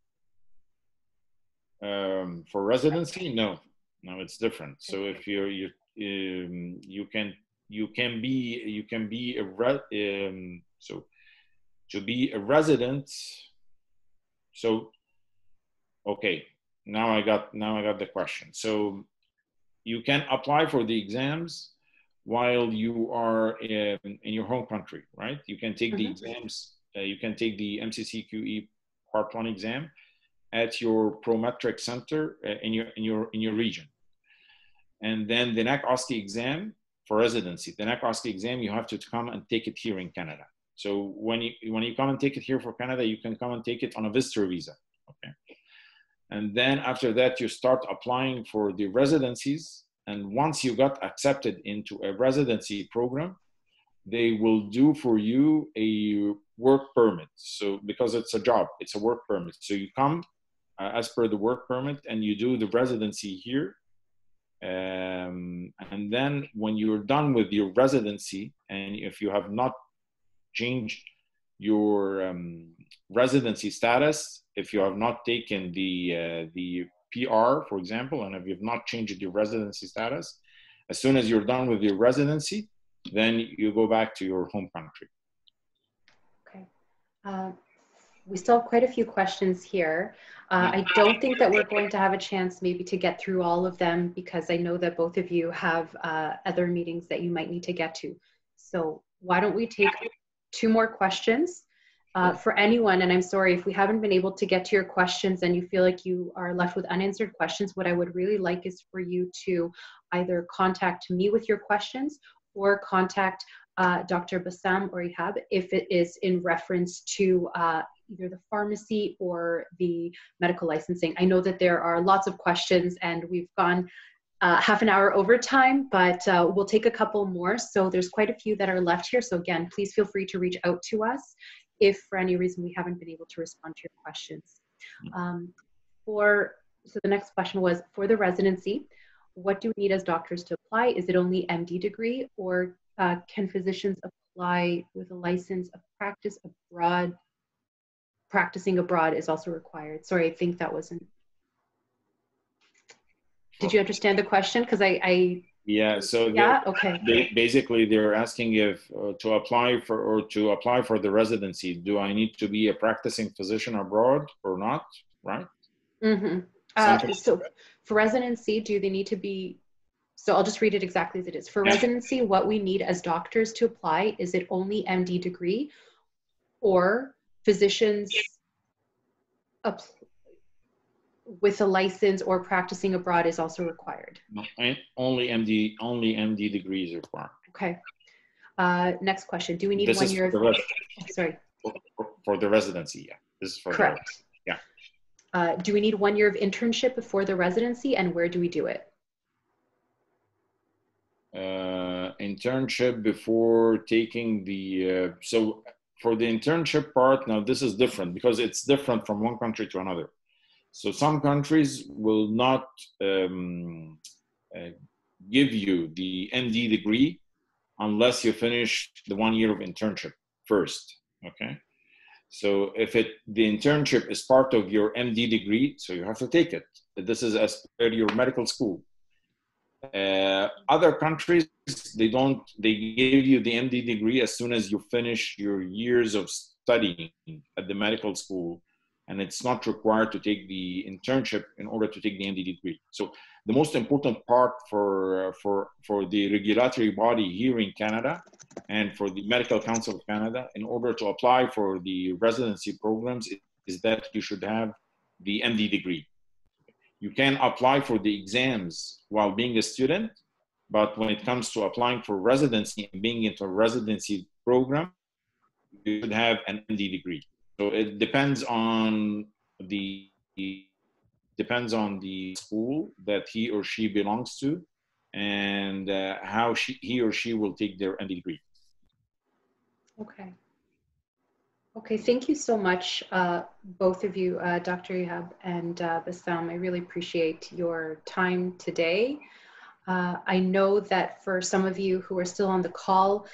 For residency, no, it's different. So if you can be so to be a resident. So okay. Now I got the question. So you can apply for the exams while you are in your home country, right? You can take the exams. You can take the MCCQE Part 1 exam at your Prometric center in your region, and then the NAC-OSCE exam for residency. The NAC-OSCE exam you have to come and take it here in Canada. So when you come and take it here for Canada, you can come and take it on a visitor visa. Okay. And then after that, you start applying for the residencies. And once you got accepted into a residency program, they will do for you a work permit. So because it's a job, it's a work permit. So you come as per the work permit and you do the residency here. And then when you're done with your residency, and if you have not changed your residency status, if you have not taken the PR, for example, and if you've not changed your residency status, as soon as you're done with your residency, then you go back to your home country. Okay. We still have quite a few questions here. I don't think that we're going to have a chance maybe to get through all of them, because I know that both of you have other meetings that you might need to get to. So why don't we take 2 more questions? For anyone, and I'm sorry if we haven't been able to get to your questions and you feel like you are left with unanswered questions, what I would really like is for you to either contact me with your questions, or contact Dr. Bassam or Ihab if it is in reference to either the pharmacy or the medical licensing. I know that there are lots of questions and we've gone half an hour over time, but we'll take a couple more. So there's quite a few that are left here. So again, please feel free to reach out to us if for any reason we haven't been able to respond to your questions. So the next question was, for the residency, what do we need as doctors to apply? Is it only MD degree, or can physicians apply with a license of practice abroad? Practicing abroad is also required. Sorry, I think that wasn't. Did you understand the question? Because yeah. So yeah. Okay. Basically, they're asking if to apply for the residency, do I need to be a practicing physician abroad or not? Right. Mm-hmm. So for residency, do they need to be? So I'll just read it exactly as it is. For residency, what we need as doctors to apply, is it only MD degree, or physicians with a license or practicing abroad is also required? No, only MD degrees are required. Okay. Next question. Do we need 1 year of... sorry. For the residency, yeah. This is for correct. Yeah. Do we need 1 year of internship before the residency, and where do we do it? Internship before taking the so for the internship part, now this is different because it's different from one country to another. So some countries will not give you the MD degree unless you finish the 1 year of internship first. Okay. So if the internship is part of your MD degree, so you have to take it. This is as per your medical school. Other countries, they give you the MD degree as soon as you finish your years of studying at the medical school, and it's not required to take the internship in order to take the MD degree. So the most important part for the regulatory body here in Canada and for the Medical Council of Canada, in order to apply for the residency programs, is that you should have the MD degree. You can apply for the exams while being a student, but when it comes to applying for residency and being into a residency program, you should have an MD degree. So it depends on the school that he or she belongs to, and how he or she will take their MD degree. Okay. Okay, thank you so much, both of you, Dr. Ihab and Bassam. I really appreciate your time today. I know that for some of you who are still on the call,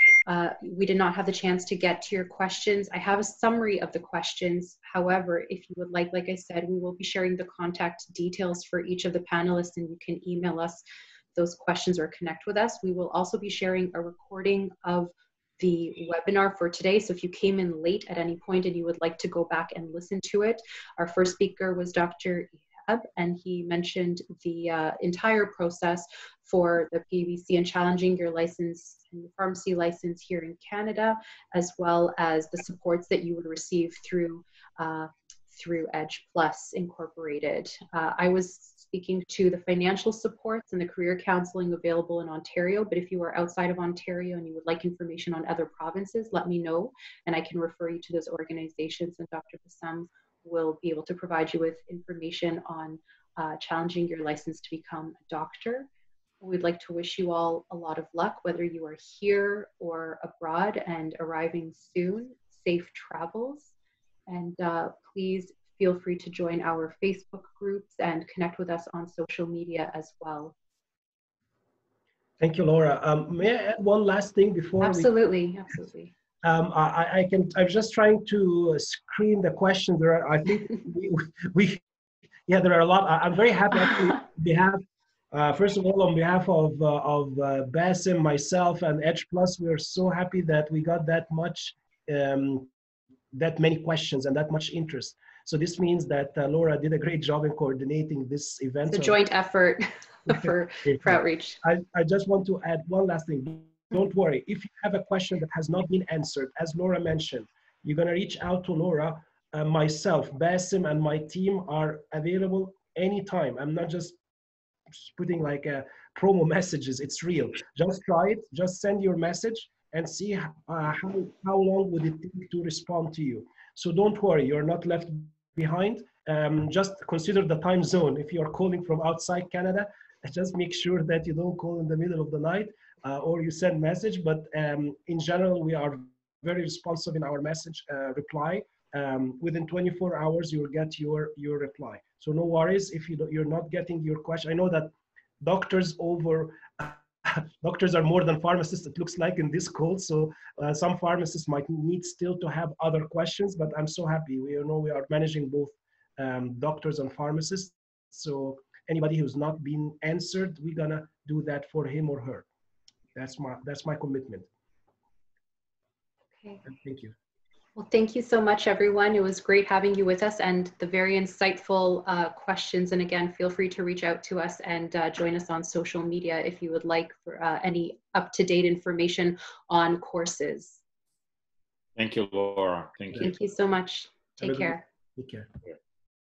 we did not have the chance to get to your questions. I have a summary of the questions. However, if you would like I said, we will be sharing the contact details for each of the panelists, and you can email us those questions or connect with us. We will also be sharing a recording of the webinar for today. So if you came in late at any point and you would like to go back and listen to it, our first speaker was Dr. Ihab, and he mentioned the entire process for the PEBC and challenging your license and your pharmacy license here in Canada, as well as the supports that you would receive through Edge Plus Incorporated. I was speaking to the financial supports and the career counseling available in Ontario, but if you are outside of Ontario and you would like information on other provinces, let me know and I can refer you to those organizations, and Dr. Bassam will be able to provide you with information on challenging your license to become a doctor. We'd like to wish you all a lot of luck, whether you are here or abroad and arriving soon. Safe travels. And please feel free to join our Facebook groups and connect with us on social media as well. Thank you, Laura. May I add one last thing before? Absolutely. I'm just trying to screen the questions. There are, I think yeah, there are a lot. I'm very happy actually on behalf, first of all, on behalf of Bassam, myself, and Edge Plus. We're so happy that we got that many questions and that much interest. So this means that Laura did a great job in coordinating this event. It's a joint effort for outreach. I just want to add one last thing. Don't worry, if you have a question that has not been answered, as Laura mentioned, you're going to reach out to Laura. Myself, Bassam, and my team are available anytime. I'm not just putting like a promo messages. It's real. Just try it. Just send your message and see how long would it take to respond to you. So don't worry, you're not left behind. Just consider the time zone. If you're calling from outside Canada, just make sure that you don't call in the middle of the night or you send message. But in general, we are very responsive in our message reply. Within 24 hours, you'll get your reply. So no worries if you're not getting your question. I know that doctors are more than pharmacists, it looks like, in this call. So some pharmacists might need still to have other questions, but I'm so happy. We are managing both doctors and pharmacists. So anybody who's not been answered, we're gonna do that for him or her. That's my commitment. Okay. Thank you. Well, thank you so much, everyone. It was great having you with us and the very insightful questions. And again, feel free to reach out to us and join us on social media if you would like for any up-to-date information on courses. Thank you, Laura. Thank you. Thank you so much. Take care. Take care.